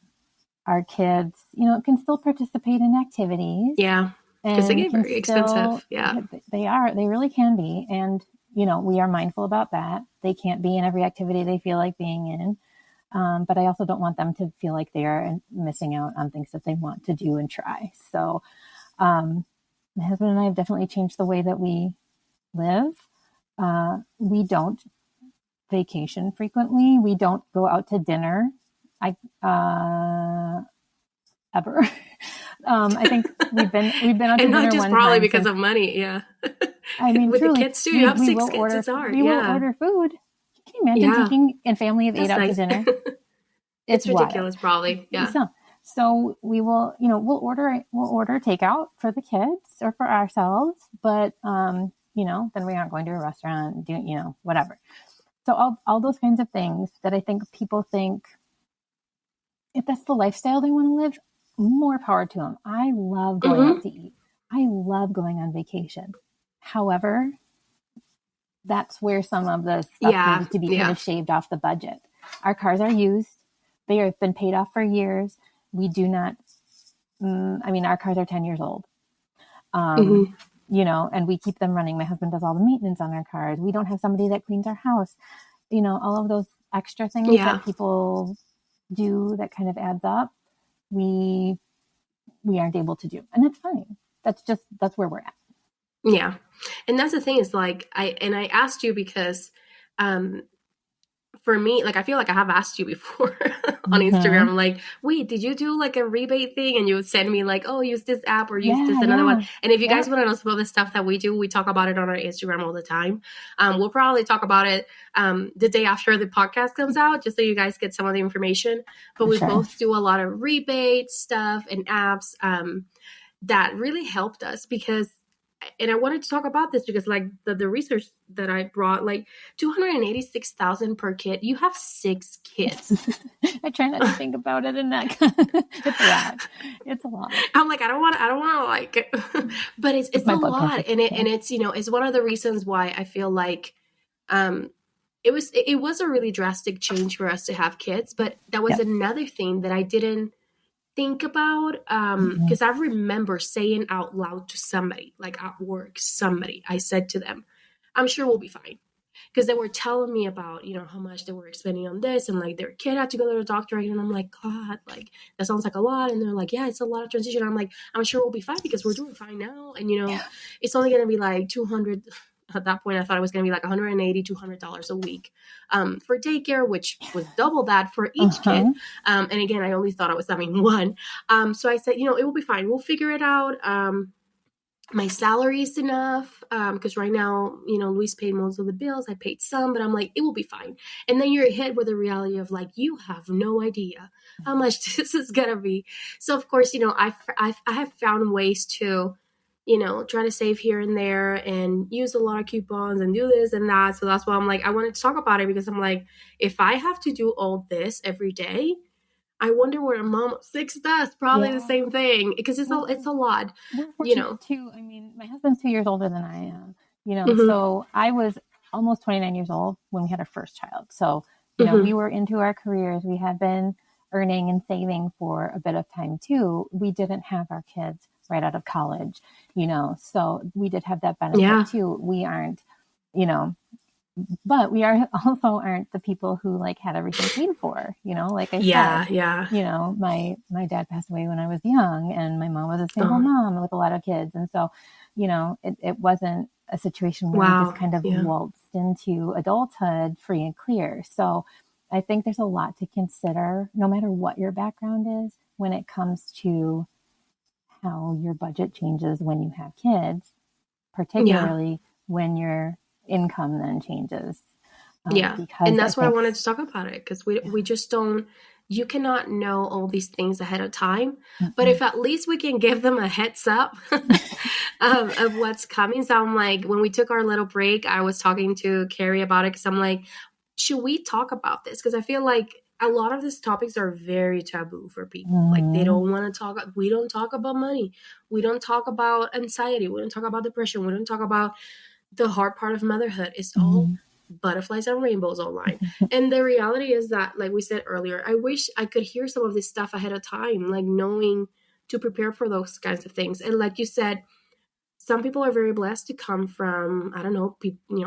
our kids, can still participate in activities. Yeah. Because they get very expensive. Yeah. They really can be. And, we are mindful about that. They can't be in every activity they feel like being in. But I also don't want them to feel like they are missing out on things that they want to do and try. So my husband and I have definitely changed the way that we live. We don't vacation frequently. We don't go out to dinner. Ever. I think we've been out to and dinner not just one probably time because of money. Yeah. I mean, with truly, the kids too. You have 6 kids. It's hard. We will order food. Can you imagine taking a family of 8 out to dinner? It's ridiculous, wild. Probably. Yeah. So we will, we'll order takeout for the kids or for ourselves, but then we aren't going to a restaurant, whatever. So all those kinds of things that I think people think, if that's the lifestyle they want to live, more power to them. I love going out to eat. I love going on vacation. However, that's where some of the stuff needs to be kind of shaved off the budget. Our cars are used. They have been paid off for years. We do not, our cars are 10 years old. And we keep them running. My husband does all the maintenance on our cars. We don't have somebody that cleans our house. All of those extra things that people do that kind of adds up, we aren't able to do. And that's fine. That's where we're at. Yeah. And that's the thing is like, I asked you because, for me, like, I feel like I have asked you before on Instagram, I'm like, wait, did you do like a rebate thing? And you would send me like, oh, use this app or use this another one. And if you guys want to know some of the stuff that we do, we talk about it on our Instagram all the time. We'll probably talk about it the day after the podcast comes out, just so you guys get some of the information. But we both do a lot of rebate stuff and apps that really helped us because and I wanted to talk about this because like the research that I brought, like 286,000 per kid. You have 6 kids. I try not to think about it in that. It's a lot. I'm like, I don't want to like, but it's a lot. And it's, it's one of the reasons why I feel like, it was a really drastic change for us to have kids, but that was another thing that I didn't think about, because I remember saying out loud to somebody, like at work, I said to them, I'm sure we'll be fine. Because they were telling me about, how much they were spending on this, and like their kid had to go to the doctor, and I'm like, God, like that sounds like a lot. And they're like, yeah, it's a lot of transition. I'm like, I'm sure we'll be fine because we're doing fine now. And it's only going to be like 200. At that point, I thought it was going to be like $180, $200 a week for daycare, which was double that for each kid. And again, I only thought I was having one. So I said, it will be fine. We'll figure it out. My salary is enough because right now, Luis paid most of the bills. I paid some, but I'm like, it will be fine. And then you're hit with the reality of like, you have no idea how much this is going to be. So of course, I have found ways to, try to save here and there and use a lot of coupons and do this and that. So that's why I'm like, I wanted to talk about it because I'm like, if I have to do all this every day, I wonder what a mom of 6 does. Probably the same thing because it's a lot, too. I mean, my husband's 2 years older than I am, so I was almost 29 years old when we had our first child. So, we were into our careers. We had been earning and saving for a bit of time too. We didn't have our kids right out of college, so we did have that benefit too. We aren't, but we also aren't the people who like had everything paid for, like I said, my dad passed away when I was young and my mom was a single mom with a lot of kids. And so, it wasn't a situation where we just kind of waltzed into adulthood free and clear. So I think there's a lot to consider no matter what your background is when it comes to how your budget changes when you have kids, particularly when your income then changes. And that's why I wanted to talk about it because we just don't, you cannot know all these things ahead of time, but if at least we can give them a heads up of what's coming. So I'm like, when we took our little break, I was talking to Kari about it because I'm like, should we talk about this? Because I feel like a lot of these topics are very taboo for people. Like they don't want to talk. We don't talk about money. We don't talk about anxiety. We don't talk about depression. We don't talk about the hard part of motherhood. It's all butterflies and rainbows online. And the reality is that, like we said earlier, I wish I could hear some of this stuff ahead of time, like knowing to prepare for those kinds of things. And like you said, some people are very blessed to come from, I don't know,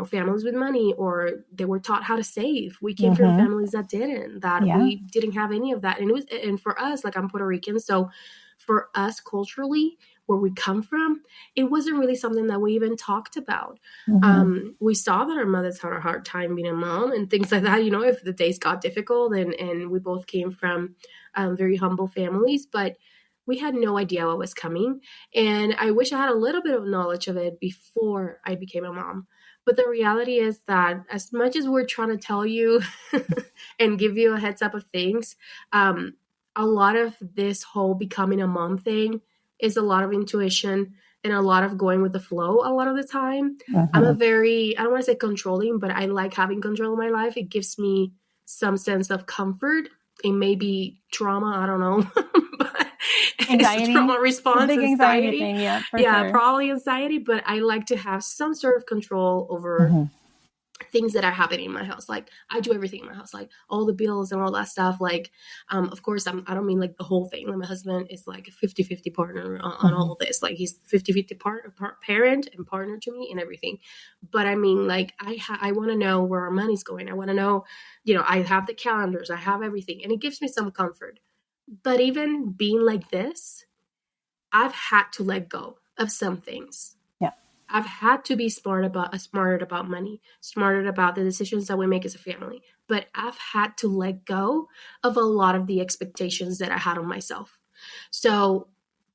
families with money, or they were taught how to save. We came from families that didn't, we didn't have any of that. And for us, like I'm Puerto Rican. So for us culturally, where we come from, it wasn't really something that we even talked about. We saw that our mothers had a hard time being a mom and things like that, if the days got difficult, and we both came from very humble families, but we had no idea what was coming. And I wish I had a little bit of knowledge of it before I became a mom. But the reality is that as much as we're trying to tell you and give you a heads up of things, a lot of this whole becoming a mom thing is a lot of intuition and a lot of going with the flow a lot of the time. I'm I don't want to say controlling, but I like having control of my life. It gives me some sense of comfort. It may be trauma, I don't know. But anxiety, trauma response, big anxiety thing, sure. Probably anxiety, but I like to have some sort of control over things that are happening in my house. Like I do everything in my house, like all the bills and all that stuff. Like, of course, I don't mean like the whole thing. Like my husband is like a 50-50 partner on all of this. Like he's 50-50 parent and partner to me and everything. But I mean, like I want to know where our money's going. I want to know, I have the calendars, I have everything, and it gives me some comfort. But even being like this, I've had to let go of some things. I've had to be smarter about money, smarter about the decisions that we make as a family. But I've had to let go of a lot of the expectations that I had on myself. So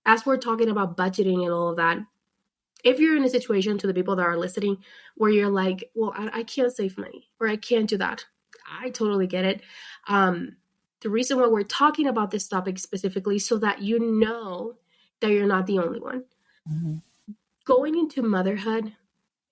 as we're talking about budgeting and all of that, if you're in a situation, to the people that are listening, where you're like, well, I can't save money, or I can't do that, I totally get it. The reason why we're talking about this topic specifically, so that you know that you're not the only one. going into motherhood,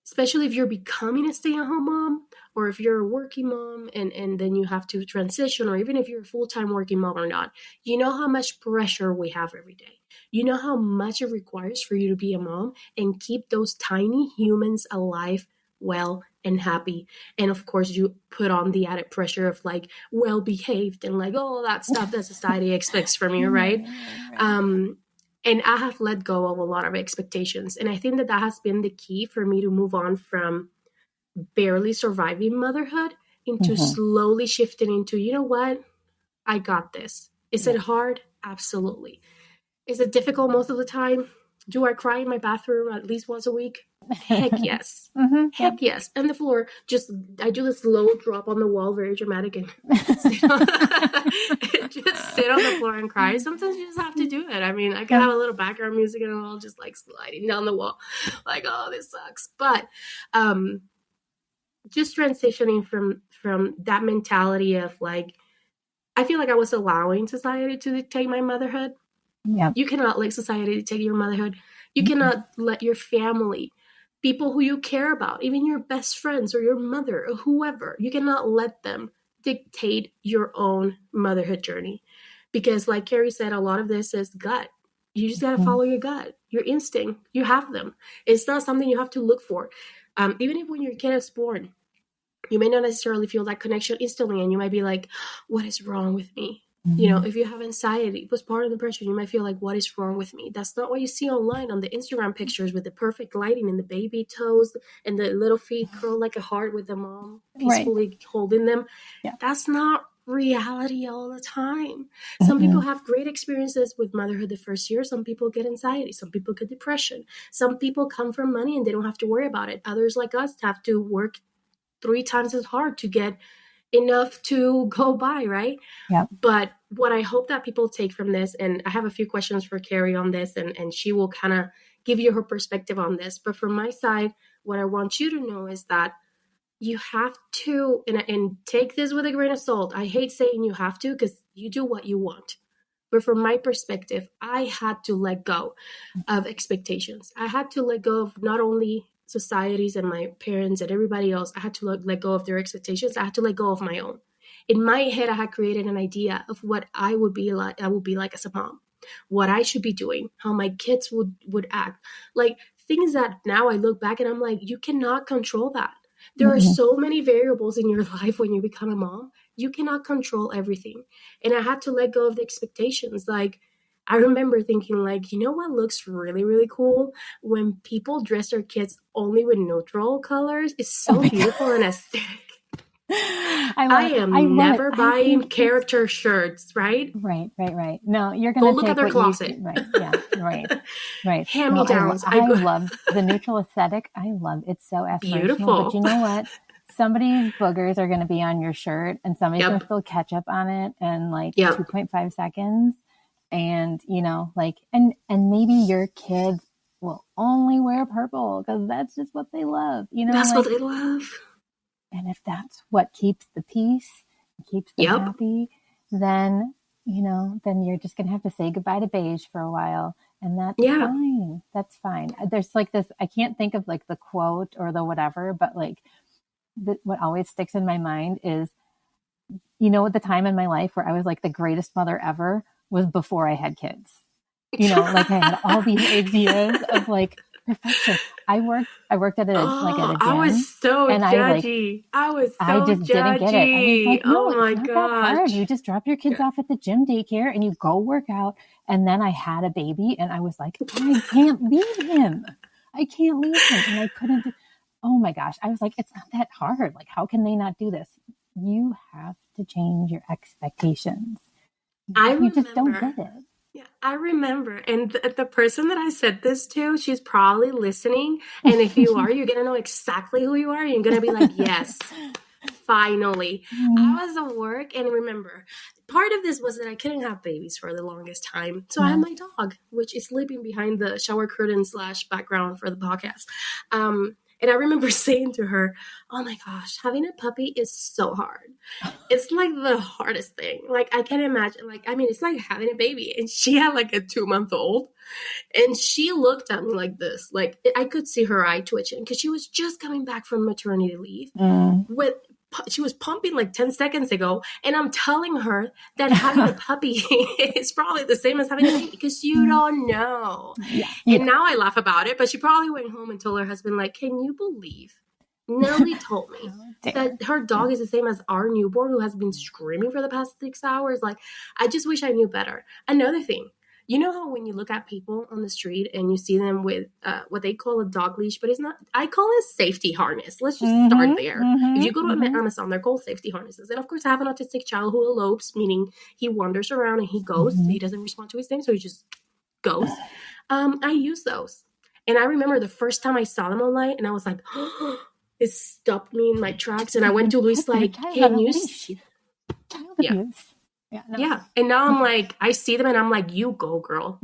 especially if you're becoming a stay-at-home mom, or if you're a working mom and then you have to transition, or even if you're a full-time working mom or not, you know how much pressure we have every day. You know how much it requires for you to be a mom and keep those tiny humans alive, well, and happy. And of course, you put on the added pressure of like well-behaved and like all that stuff that society expects from you, right? And I have let go of a lot of expectations. And I think that has been the key for me to move on from barely surviving motherhood into slowly shifting into, you know what? I got this. Is it hard? Absolutely. Is it difficult most of the time? Do I cry in my bathroom at least once a week? Heck yes. Heck yes. And the floor, I do this low drop on the wall, very dramatic, and just sit on the floor and cry. Sometimes you just have to do it. I mean, I can have a little background music and I'll just like sliding down the wall like, oh, this sucks. But just transitioning from that mentality of like, I feel like I was allowing society to dictate my motherhood. Yeah. You cannot let society dictate your motherhood. You cannot let your family, people who you care about, even your best friends or your mother or whoever, you cannot let them dictate your own motherhood journey. Because like Kari said, a lot of this is gut. You just got to follow your gut, your instinct. You have them. It's not something you have to look for. Even if when your kid is born, you may not necessarily feel that connection instantly, and you might be like, what is wrong with me? You know, if you have anxiety, postpartum depression, you might feel like, what is wrong with me? That's not what you see online on the Instagram pictures with the perfect lighting and the baby toes and the little feet curl like a heart with the mom peacefully holding them. Yeah. That's not reality all the time. Some people have great experiences with motherhood the first year. Some people get anxiety. Some people get depression. Some people come from money and they don't have to worry about it. Others like us have to work 3 times as hard to get enough to go by, right? Yeah. But what I hope that people take from this, and I have a few questions for Kari on this, and she will kind of give you her perspective on this. But from my side, what I want you to know is that you have to, and take this with a grain of salt. I hate saying you have to, because you do what you want. But from my perspective, I had to let go of expectations. I had to let go of not only societies and my parents and everybody else. I had to let go of their expectations. I had to let go of my own. In my head, I had created an idea of what I would be like as a mom, what I should be doing, how my kids would act, like things that now I look back and I'm like, you cannot control that. There are so many variables in your life when you become a mom. You cannot control everything. And I had to let go of the expectations. Like, I remember thinking, like, you know what looks really, really cool? When people dress their kids only with neutral colors. It's so beautiful and aesthetic. I am never buying character shirts, right? Right. No, you're going to look at their closet. Right. Yeah. Right. Hand-me-downs. I love the neutral aesthetic. I love it's so aspirational. Beautiful. But you know what? Somebody's boogers are going to be on your shirt, and somebody's going to spill ketchup on it in like 2.5 seconds. And, you know, like, and maybe your kids will only wear purple because that's just what they love. You know, that's what they love. And if that's what keeps the peace, keeps them happy, then, you know, then you're just going to have to say goodbye to beige for a while. And that's fine. That's fine. There's like this, I can't think of like the quote or the whatever, but like what always sticks in my mind is, you know, at the time in my life where I was like the greatest mother ever was before I had kids. You know, like I had all these ideas of like perfection. I worked at a gym. I was so judgy. I just didn't get it. I was like, no, it's not that hard. You just drop your kids off at the gym daycare and you go work out. And then I had a baby and I was like, I can't leave him. And I couldn't do. Oh my gosh. I was like, it's not that hard. Like, how can they not do this? You have to change your expectations. You just don't get it. Yeah, I remember. And the person that I said this to, she's probably listening. And if you are, you're going to know exactly who you are. You're going to be like, yes, finally. I was at work. And remember, part of this was that I couldn't have babies for the longest time. So I had my dog, which is sleeping behind the shower curtain / background for the podcast. And I remember saying to her, oh my gosh, having a puppy is so hard. It's like the hardest thing. Like, I can't imagine. Like, I mean, it's like having a baby. And she had like a 2-month-old. And she looked at me like this. Like, I could see her eye twitching because she was just coming back from maternity leave. She was pumping like 10 seconds ago. And I'm telling her that having a puppy is probably the same as having a baby because you don't know. Yeah. And now I laugh about it. But she probably went home and told her husband, like, can you believe Nelli told me that her dog is the same as our newborn who has been screaming for the past 6 hours. Like, I just wish I knew better. Another thing, you know how when you look at people on the street and you see them with what they call a dog leash, but it's not, I call it safety harness. Let's just start there. If you go to Amazon, they're called safety harnesses. And of course, I have an autistic child who elopes, meaning he wanders around and he goes. He doesn't respond to his name, so he just goes. I use those. And I remember the first time I saw them online and I was like, it stopped me in my tracks. And I went to Luis like, can you see? Child abuse. Yeah. And now I'm like, I see them and I'm like, you go, girl.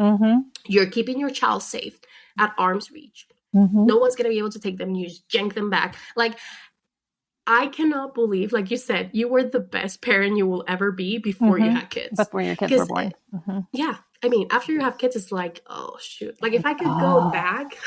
You're keeping your child safe at arm's reach. No one's going to be able to take them. You just jank them back. Like, I cannot believe, like you said, you were the best parent you will ever be before you had kids. Before your kids were born. Yeah. I mean, after you have kids, it's like, oh, shoot. Like, if I could go back,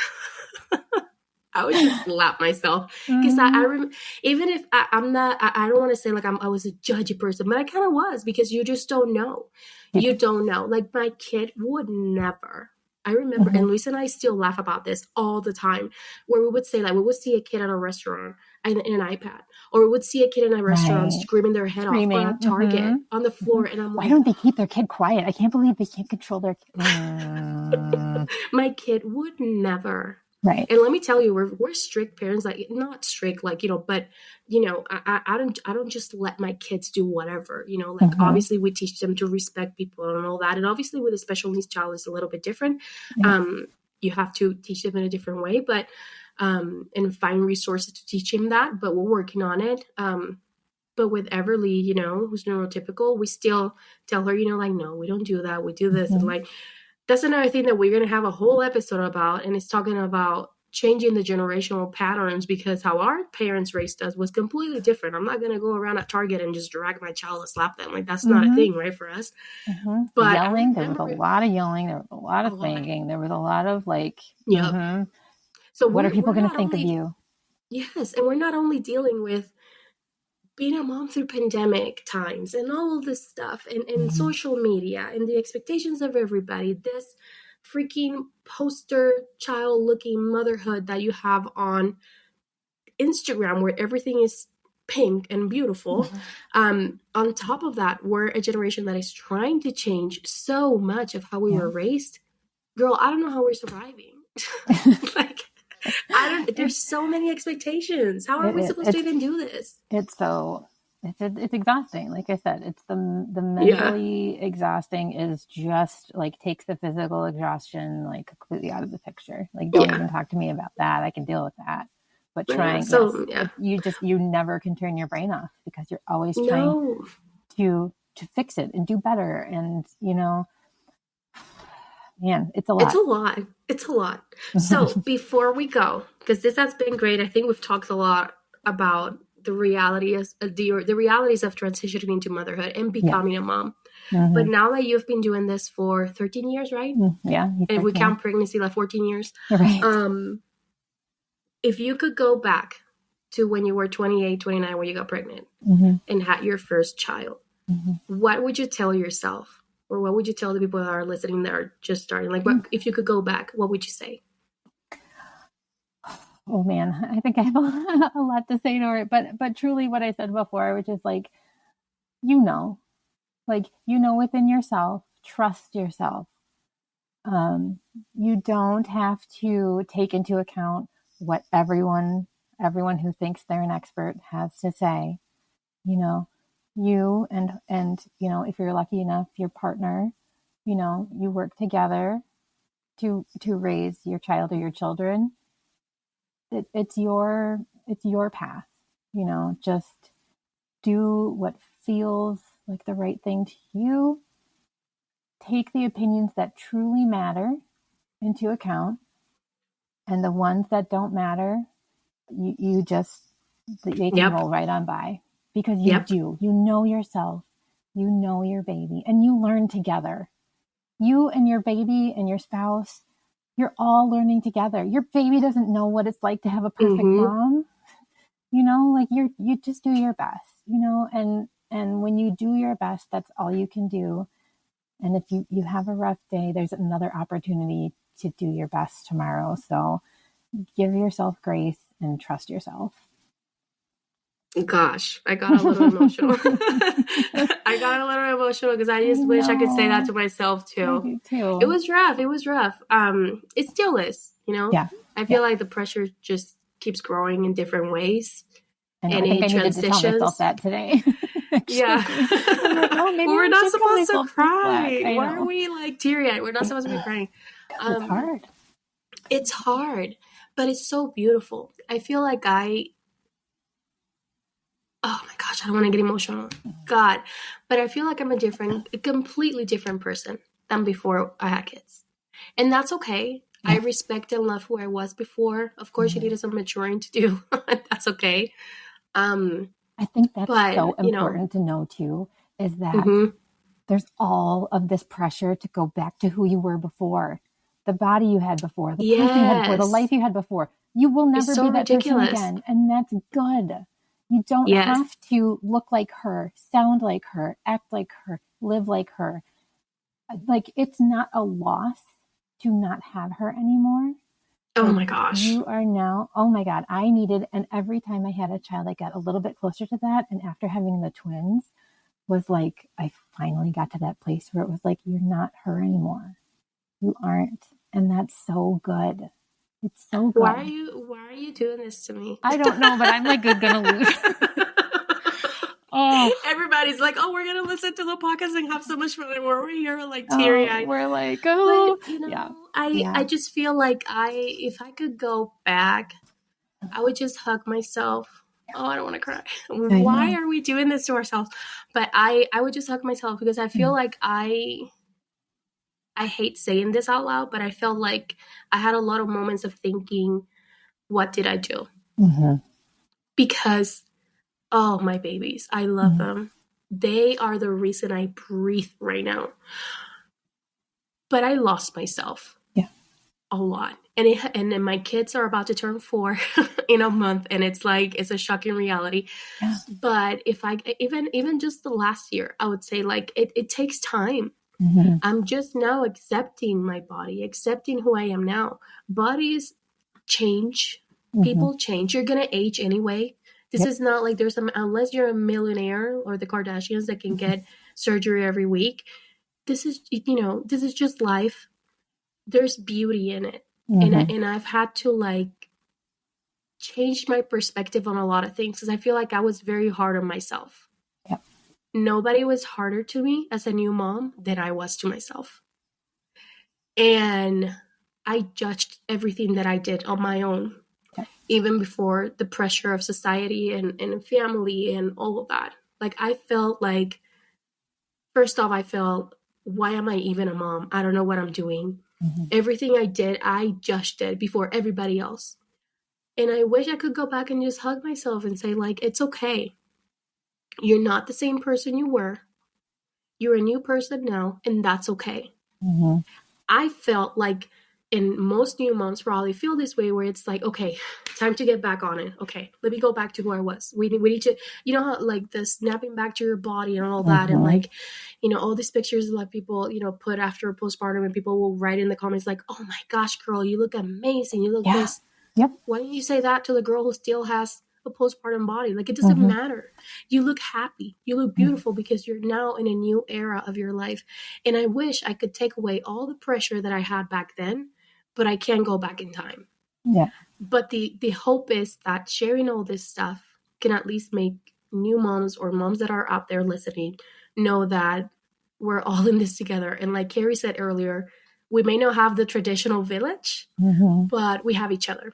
I would just slap myself. Because I remember, even if I'm not, I don't want to say like I was a judgy person, but I kind of was because you just don't know. You don't know. Like, my kid would never. I remember, and Luis and I still laugh about this all the time, where we would say, like, we would see a kid at a restaurant in an iPad, or we would see a kid in a restaurant screaming their head off, or at Target on the floor, and I'm like, why don't they keep their kid quiet? I can't believe they can't control their kid. My kid would never. Right. And let me tell you, we're strict parents, like, not strict, like, you know, but, you know, I don't just let my kids do whatever, you know, like, obviously we teach them to respect people and all that. And obviously with a special needs child, it's a little bit different. You have to teach them in a different way, but, and find resources to teach him that, but we're working on it. But with Everly, you know, who's neurotypical, we still tell her, you know, like, no, we don't do that. We do this. And like, that's another thing that we're going to have a whole episode about. And it's talking about changing the generational patterns, because how our parents raised us was completely different. I'm not going to go around at Target and just drag my child and slap them. Like, that's not a thing, right, for us. But yelling, there was a lot of yelling. There was a lot of spanking. There was a lot of like, so what are people going to think of you? Yes. And we're not only dealing with being a mom through pandemic times and all of this stuff and social media and the expectations of everybody, this freaking poster child looking motherhood that you have on Instagram where everything is pink and beautiful. On top of that, we're a generation that is trying to change so much of how we were raised. Girl, I don't know how we're surviving. Like, there's so many expectations. How are we supposed to even do this? It's exhausting. Like I said, it's the mentally exhausting is just like takes the physical exhaustion like completely out of the picture. Like, don't even talk to me about that. I can deal with that. But you never can turn your brain off because you're always trying to fix it and do better. And, you know, man, it's a lot. It's a lot. So before we go, because this has been great, I think we've talked a lot about the realities of transitioning into motherhood and becoming a mom. But now that you've been doing this for 13 years, right? Yeah. If we count pregnancy, like 14 years. Right. If you could go back to when you were 28, 29, when you got pregnant and had your first child, what would you tell yourself? Or what would you tell the people that are listening that are just starting? Like, what, if you could go back, what would you say? Oh man, I think I have a lot to say to it. But truly what I said before, which is like, within yourself, trust yourself. You don't have to take into account what everyone who thinks they're an expert has to say. You know, you and you know, if you're lucky enough, your partner, you know, you work together to raise your child or your children. It's your path, you know, just do what feels like the right thing to you. Take the opinions that truly matter into account, and the ones that don't matter, you just, they can roll right on by, because you know yourself, you know your baby, and you learn together. You and your baby and your spouse, you're all learning together. Your baby doesn't know what it's like to have a perfect mom. You know, like you just do your best, you know, and when you do your best, that's all you can do. And if you have a rough day, there's another opportunity to do your best tomorrow. So give yourself grace and trust yourself. Gosh, I got a little emotional. I got a little emotional because I just wish I could say that to myself too. I do too. It was rough. It still is, you know? Yeah. I feel like the pressure just keeps growing in different ways. And I think I needed to tell myself that today. Yeah. I'm like, oh, maybe we're not supposed to cry. Why are we like teary-eyed? We're not supposed to be crying. It's hard. It's hard, but it's so beautiful. I feel like oh my gosh, I don't want to get emotional. God. But I feel like I'm a completely different person than before I had kids. And that's okay. Yeah. I respect and love who I was before. Of course, you needed some maturing to do. That's okay. I think that's so important to know too, is that there's all of this pressure to go back to who you were before. The body you had before, the person you had before, the life you had before. You will never be that person again. And that's good. You don't have to look like her, sound like her, act like her, live like her. Like, it's not a loss to not have her anymore. Oh my gosh. You are now, oh my God, I needed, and every time I had a child, I got a little bit closer to that. And after having the twins was like, I finally got to that place where it was like, you're not her anymore. You aren't. And that's so good. It's so good. Why are you doing this to me? I don't know, but I'm like gonna lose. Oh, everybody's like, oh, we're gonna listen to the podcast and have so much fun, and we're here like teary-eyed. We're like, oh, but, you know, I just feel like if I could go back, I would just hug myself. Oh, I don't want to cry. Why are we doing this to ourselves? But I would just hug myself, because I feel like I hate saying this out loud, but I felt like I had a lot of moments of thinking, what did I do? Because, oh, my babies, I love them. They are the reason I breathe right now. But I lost myself a lot. And then my kids are about to turn 4 in a month. And it's like, it's a shocking reality. Yeah. But if I, even just the last year, I would say like, it takes time. I'm just now accepting my body, accepting who I am now. Bodies change. People change. You're going to age anyway. This is not like unless you're a millionaire or the Kardashians that can get surgery every week. This is just life. There's beauty in it. And I've had to like change my perspective on a lot of things, because I feel like I was very hard on myself. Nobody was harder to me as a new mom than I was to myself. And I judged everything that I did on my own, even before the pressure of society and family and all of that. Like, I felt like, first off, why am I even a mom? I don't know what I'm doing. Everything I did, I judged it before everybody else. And I wish I could go back and just hug myself and say, like, it's okay. You're not the same person you were. You're a new person now, and that's okay. I felt like, and most new moms probably feel this way, where it's like, okay, time to get back on it. Okay, let me go back to who I was. We need to, you know how like the snapping back to your body and all that, and like, you know, all these pictures like people, you know, put after a postpartum, and people will write in the comments like, oh my gosh, girl, you look amazing. You look this. Why don't you say that to the girl who still has a postpartum body? Like, it doesn't matter. You look happy. You look beautiful, because you're now in a new era of your life. And I wish I could take away all the pressure that I had back then, but I can't go back in time. But the hope is that sharing all this stuff can at least make new moms or moms that are out there listening know that we're all in this together. And like Kari said earlier, we may not have the traditional village, but we have each other.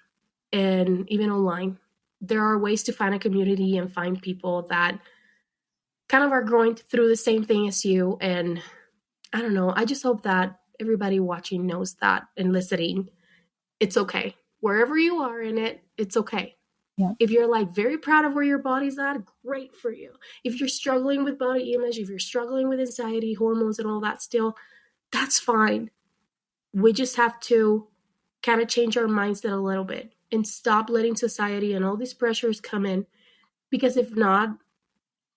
And even online, there are ways to find a community and find people that kind of are going through the same thing as you. And I don't know, I just hope that everybody watching knows that and listening, it's okay. Wherever you are in it, it's okay. Yeah. If you're like very proud of where your body's at, great for you. If you're struggling with body image, if you're struggling with anxiety, hormones and all that still, that's fine. We just have to kind of change our mindset a little bit and stop letting society and all these pressures come in. Because if not,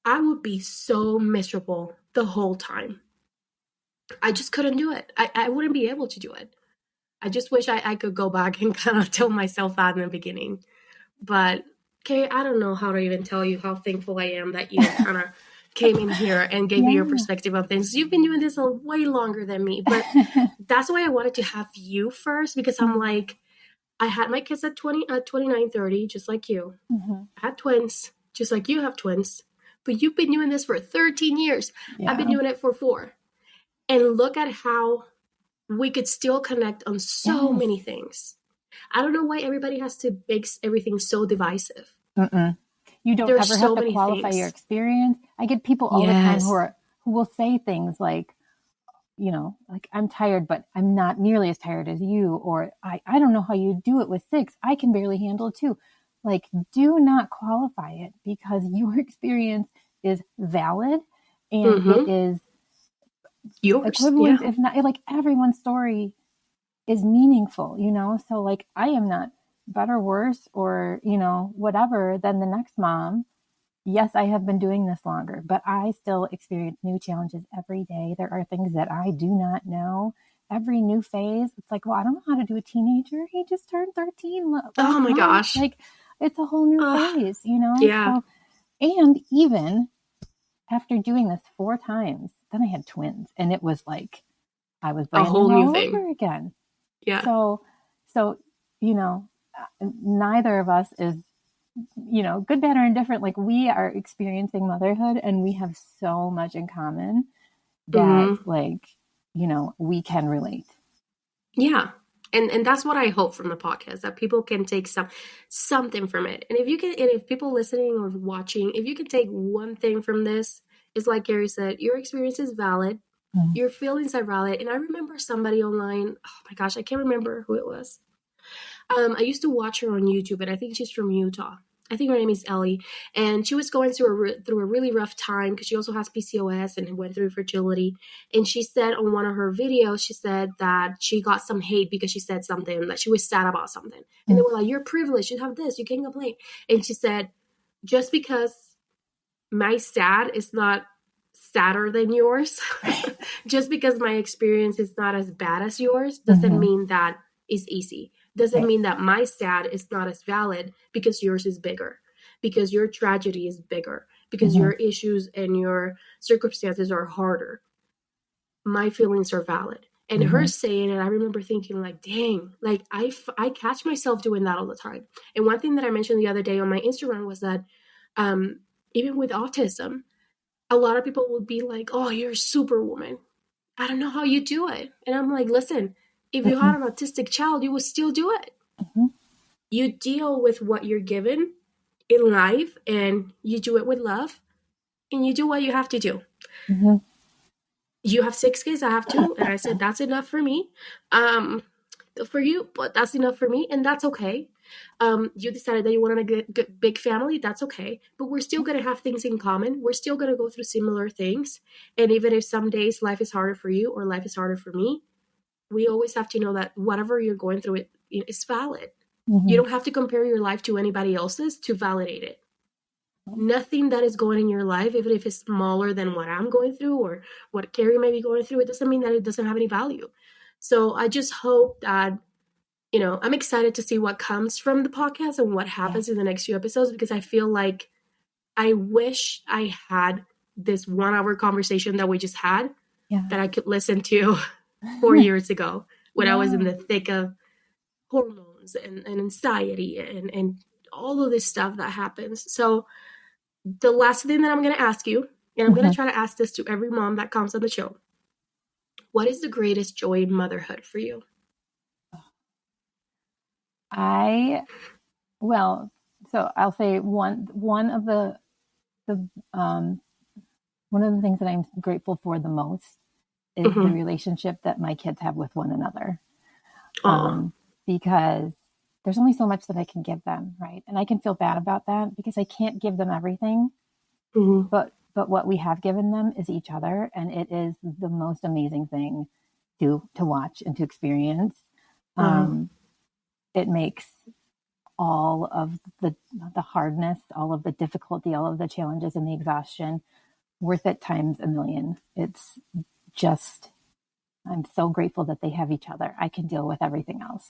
I would be so miserable the whole time. I just couldn't do it. I wouldn't be able to do it. I just wish I could go back and kind of tell myself that in the beginning. But, Kay, I don't know how to even tell you how thankful I am that you kind of came in here and gave me your perspective on things. You've been doing this way longer than me. But that's why I wanted to have you first, because I'm like, I had my kids at 29, 30, just like you. I had twins, just like you have twins. But you've been doing this for 13 years. Yeah. I've been doing it for 4. And look at how we could still connect on so many things. I don't know why everybody has to make everything so divisive. You don't ever have to qualify your experience. I get people all the time who will say things like, you know, like, I'm tired, but I'm not nearly as tired as you. Or I don't know how you do it with 6. I can barely handle 2. Like, do not qualify it, because your experience is valid and it is yours. Equivalent, if not, like, everyone's story is meaningful, you know? So, like, I am not better, worse, or, you know, whatever than the next mom. Yes, I have been doing this longer, but I still experience new challenges every day. There are things that I do not know. Every new phase, it's like, well, I don't know how to do a teenager. He just turned 13. Oh my gosh. Like, it's a whole new phase, you know? Yeah. So, and even after doing this 4 times, then I had twins, and it was like, I was brand new all over again. Yeah. So, you know, neither of us is, you know, good, bad, or indifferent. Like, we are experiencing motherhood, and we have so much in common that, like, you know, we can relate. Yeah. And that's what I hope from the podcast, that people can take something from it. And if people listening or watching, if you can take one thing from this, it's like Kari said, your experience is valid. Your feelings are valid. And I remember somebody online, oh my gosh, I can't remember who it was. I used to watch her on YouTube, and I think she's from Utah. I think her name is Nelli, and she was going through a really rough time because she also has PCOS and went through fertility. And she said on one of her videos, she said that she got some hate because she said something, that she was sad about something. And they were like, "You're privileged, you have this, you can't complain." And she said, just because my sad is not sadder than yours, just because my experience is not as bad as yours, doesn't mean that it's easy. Doesn't mean that my sad is not as valid because yours is bigger, because your tragedy is bigger, because your issues and your circumstances are harder. My feelings are valid. And her saying it, I remember thinking like, dang, like I catch myself doing that all the time. And one thing that I mentioned the other day on my Instagram was that even with autism, a lot of people would be like, "Oh, you're a superwoman. I don't know how you do it." And I'm like, listen, if you had an autistic child, you would still do it. You deal with what you're given in life, and you do it with love, and you do what you have to do. You have 6 kids, I have 2, and I said, that's enough for me. For you, but that's enough for me, and that's okay. You decided that you wanted a big family, that's okay. But we're still going to have things in common. We're still going to go through similar things. And even if some days life is harder for you or life is harder for me, we always have to know that whatever you're going through, it is valid. You don't have to compare your life to anybody else's to validate it. Nothing that is going in your life, even if it's smaller than what I'm going through or what Kari may be going through, it doesn't mean that it doesn't have any value. So I just hope that, you know, I'm excited to see what comes from the podcast and what happens in the next few episodes, because I feel like I wish I had this 1-hour conversation that we just had that I could listen to 4 years ago when I was in the thick of hormones and anxiety and all of this stuff that happens. So the last thing that I'm going to ask you, and I'm going to try to ask this to every mom that comes on the show, what is the greatest joy in motherhood for you? So I'll say one of the things that I'm grateful for the most is the relationship that my kids have with one another. Because there's only so much that I can give them, right? And I can feel bad about that because I can't give them everything. Mm-hmm. But what we have given them is each other, and it is the most amazing thing to watch and to experience. It makes all of the hardness, all of the difficulty, all of the challenges and the exhaustion worth it times a million. It's just, I'm so grateful that they have each other. I can deal with everything else.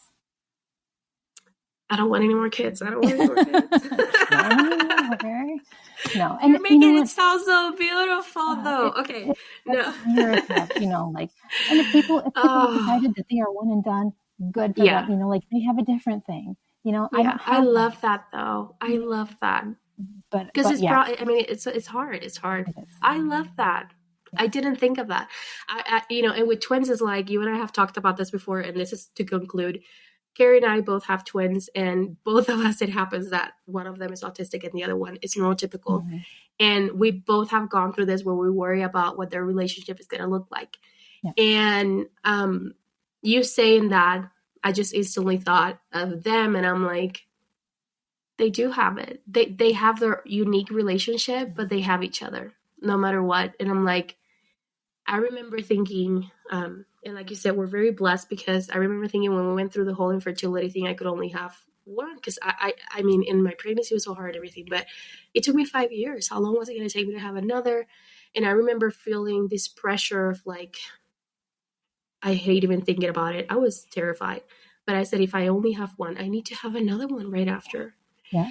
I don't want any more kids. I don't want any more kids. No, and you're making it sound so beautiful, though. Okay, no. Like, and if people have decided that they are one and done, good for them. Like they have a different thing. I love that though. I love that. But because it's hard. It's hard. I love that. I didn't think of that. I and with twins is like, you and I have talked about this before, and this is to conclude. Kari and I both have twins, and both of us, it happens that one of them is autistic and the other one is neurotypical. Mm-hmm. And we both have gone through this where we worry about what their relationship is going to look like. Yeah. And you saying that, I just instantly thought of them, and I'm like, they do have it. They have their unique relationship, but they have each other no matter what. And I'm like, I remember thinking, and like you said, we're very blessed because I remember thinking when we went through the whole infertility thing, I could only have one because I mean, in my pregnancy it was so hard and everything, but it took me 5 years. How long was it going to take me to have another? And I remember feeling this pressure of like, I hate even thinking about it. I was terrified, but I said, if I only have one, I need to have another one right after. Yeah.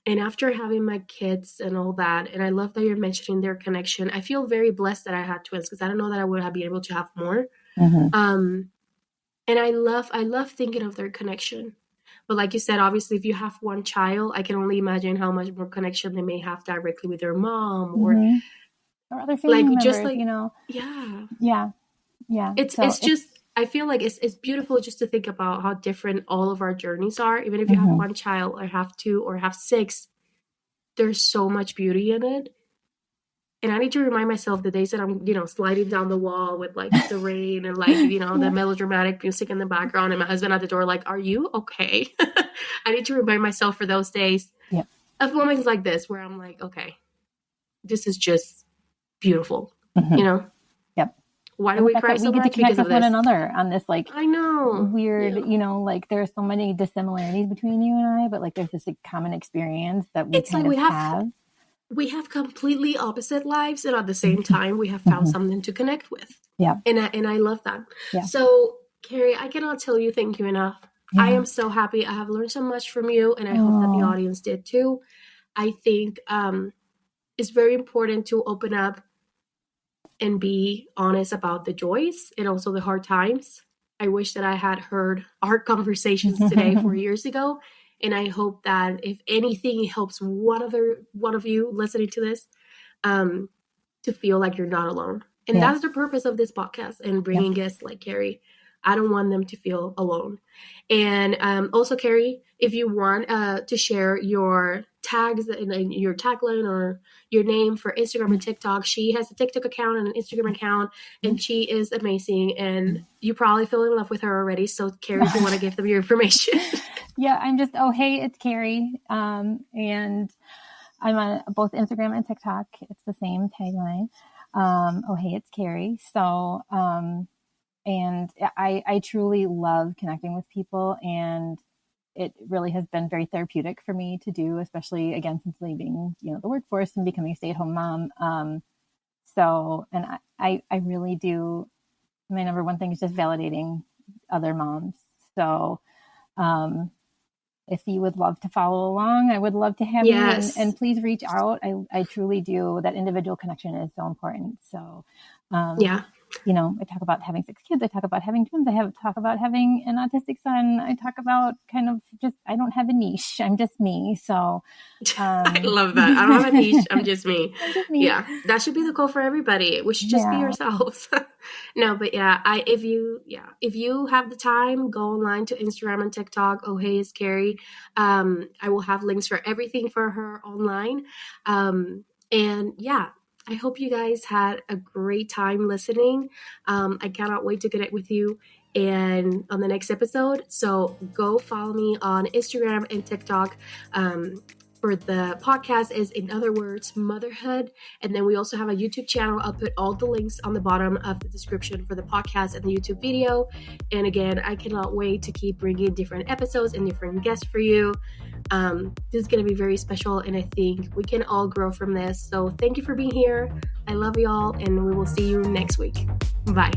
And after having my kids and all that, and I love that you're mentioning their connection. I feel very blessed that I had twins because I don't know that I would have been able to have more. Mm-hmm. And I love thinking of their connection. But like you said, obviously, if you have one child, I can only imagine how much more connection they may have directly with their mom or other family members, just like, Yeah. It's just, I feel like it's beautiful just to think about how different all of our journeys are. Even if you have one child or have two or have six, there's so much beauty in it. And I need to remind myself the days that I'm, sliding down the wall with like the rain and like, the melodramatic music in the background and my husband at the door, like, are you okay? I need to remind myself for those days of moments like this where I'm like, okay, this is just beautiful, Yep. Why do we cry so much? We get to connect with one another on this, like, I know, weird, like there's so many dissimilarities between you and I, but like there's this common experience that we have. We have completely opposite lives, and at the same time, we have found something to connect with. Yeah, and I love that. Yeah. So, Kari, I cannot tell you thank you enough. Yeah. I am so happy. I have learned so much from you, and I hope that the audience did too. I think it's very important to open up and be honest about the joys and also the hard times. I wish that I had heard our conversations today 4 years ago. And I hope that if anything helps one of you listening to this, to feel like you're not alone. And that's the purpose of this podcast and bringing guests like Kari. I don't want them to feel alone. And also, Kari, if you want to share your tags and your tagline or your name for Instagram and TikTok, she has a TikTok account and an Instagram account, and she is amazing. And you probably fell in love with her already. So, Kari, if you want to give them your information. Yeah, I'm just, hey, it's Kari. And I'm on both Instagram and TikTok. It's the same tagline. Hey, it's Kari. So, and I truly love connecting with people, and it really has been very therapeutic for me to do, especially again, since leaving, the workforce and becoming a stay-at-home mom. So, and I really do, my number one thing is just validating other moms. So, if you would love to follow along, I would love to have you, and please reach out. I truly do. That individual connection is so important. So, I talk about having 6 kids. I talk about having twins. I talk about having an autistic son. I talk about kind of just, I don't have a niche. I'm just me. So I love that. I don't have a niche. I'm just me. Yeah. That should be the goal for everybody. We should just be yourselves. No, but if you have the time, go online to Instagram and TikTok. Hey, it's Kari. I will have links for everything for her online. I hope you guys had a great time listening. I cannot wait to connect with you and on the next episode. So go follow me on Instagram and TikTok. For the podcast is In Other Words Motherhood. And then we also have a YouTube channel. I'll put all the links on the bottom of the description for the podcast and the YouTube video. And again, I cannot wait to keep bringing different episodes and different guests for you. This is going to be very special, and I think we can all grow from this. So thank you for being here. I love you all, and we will see you next week. Bye.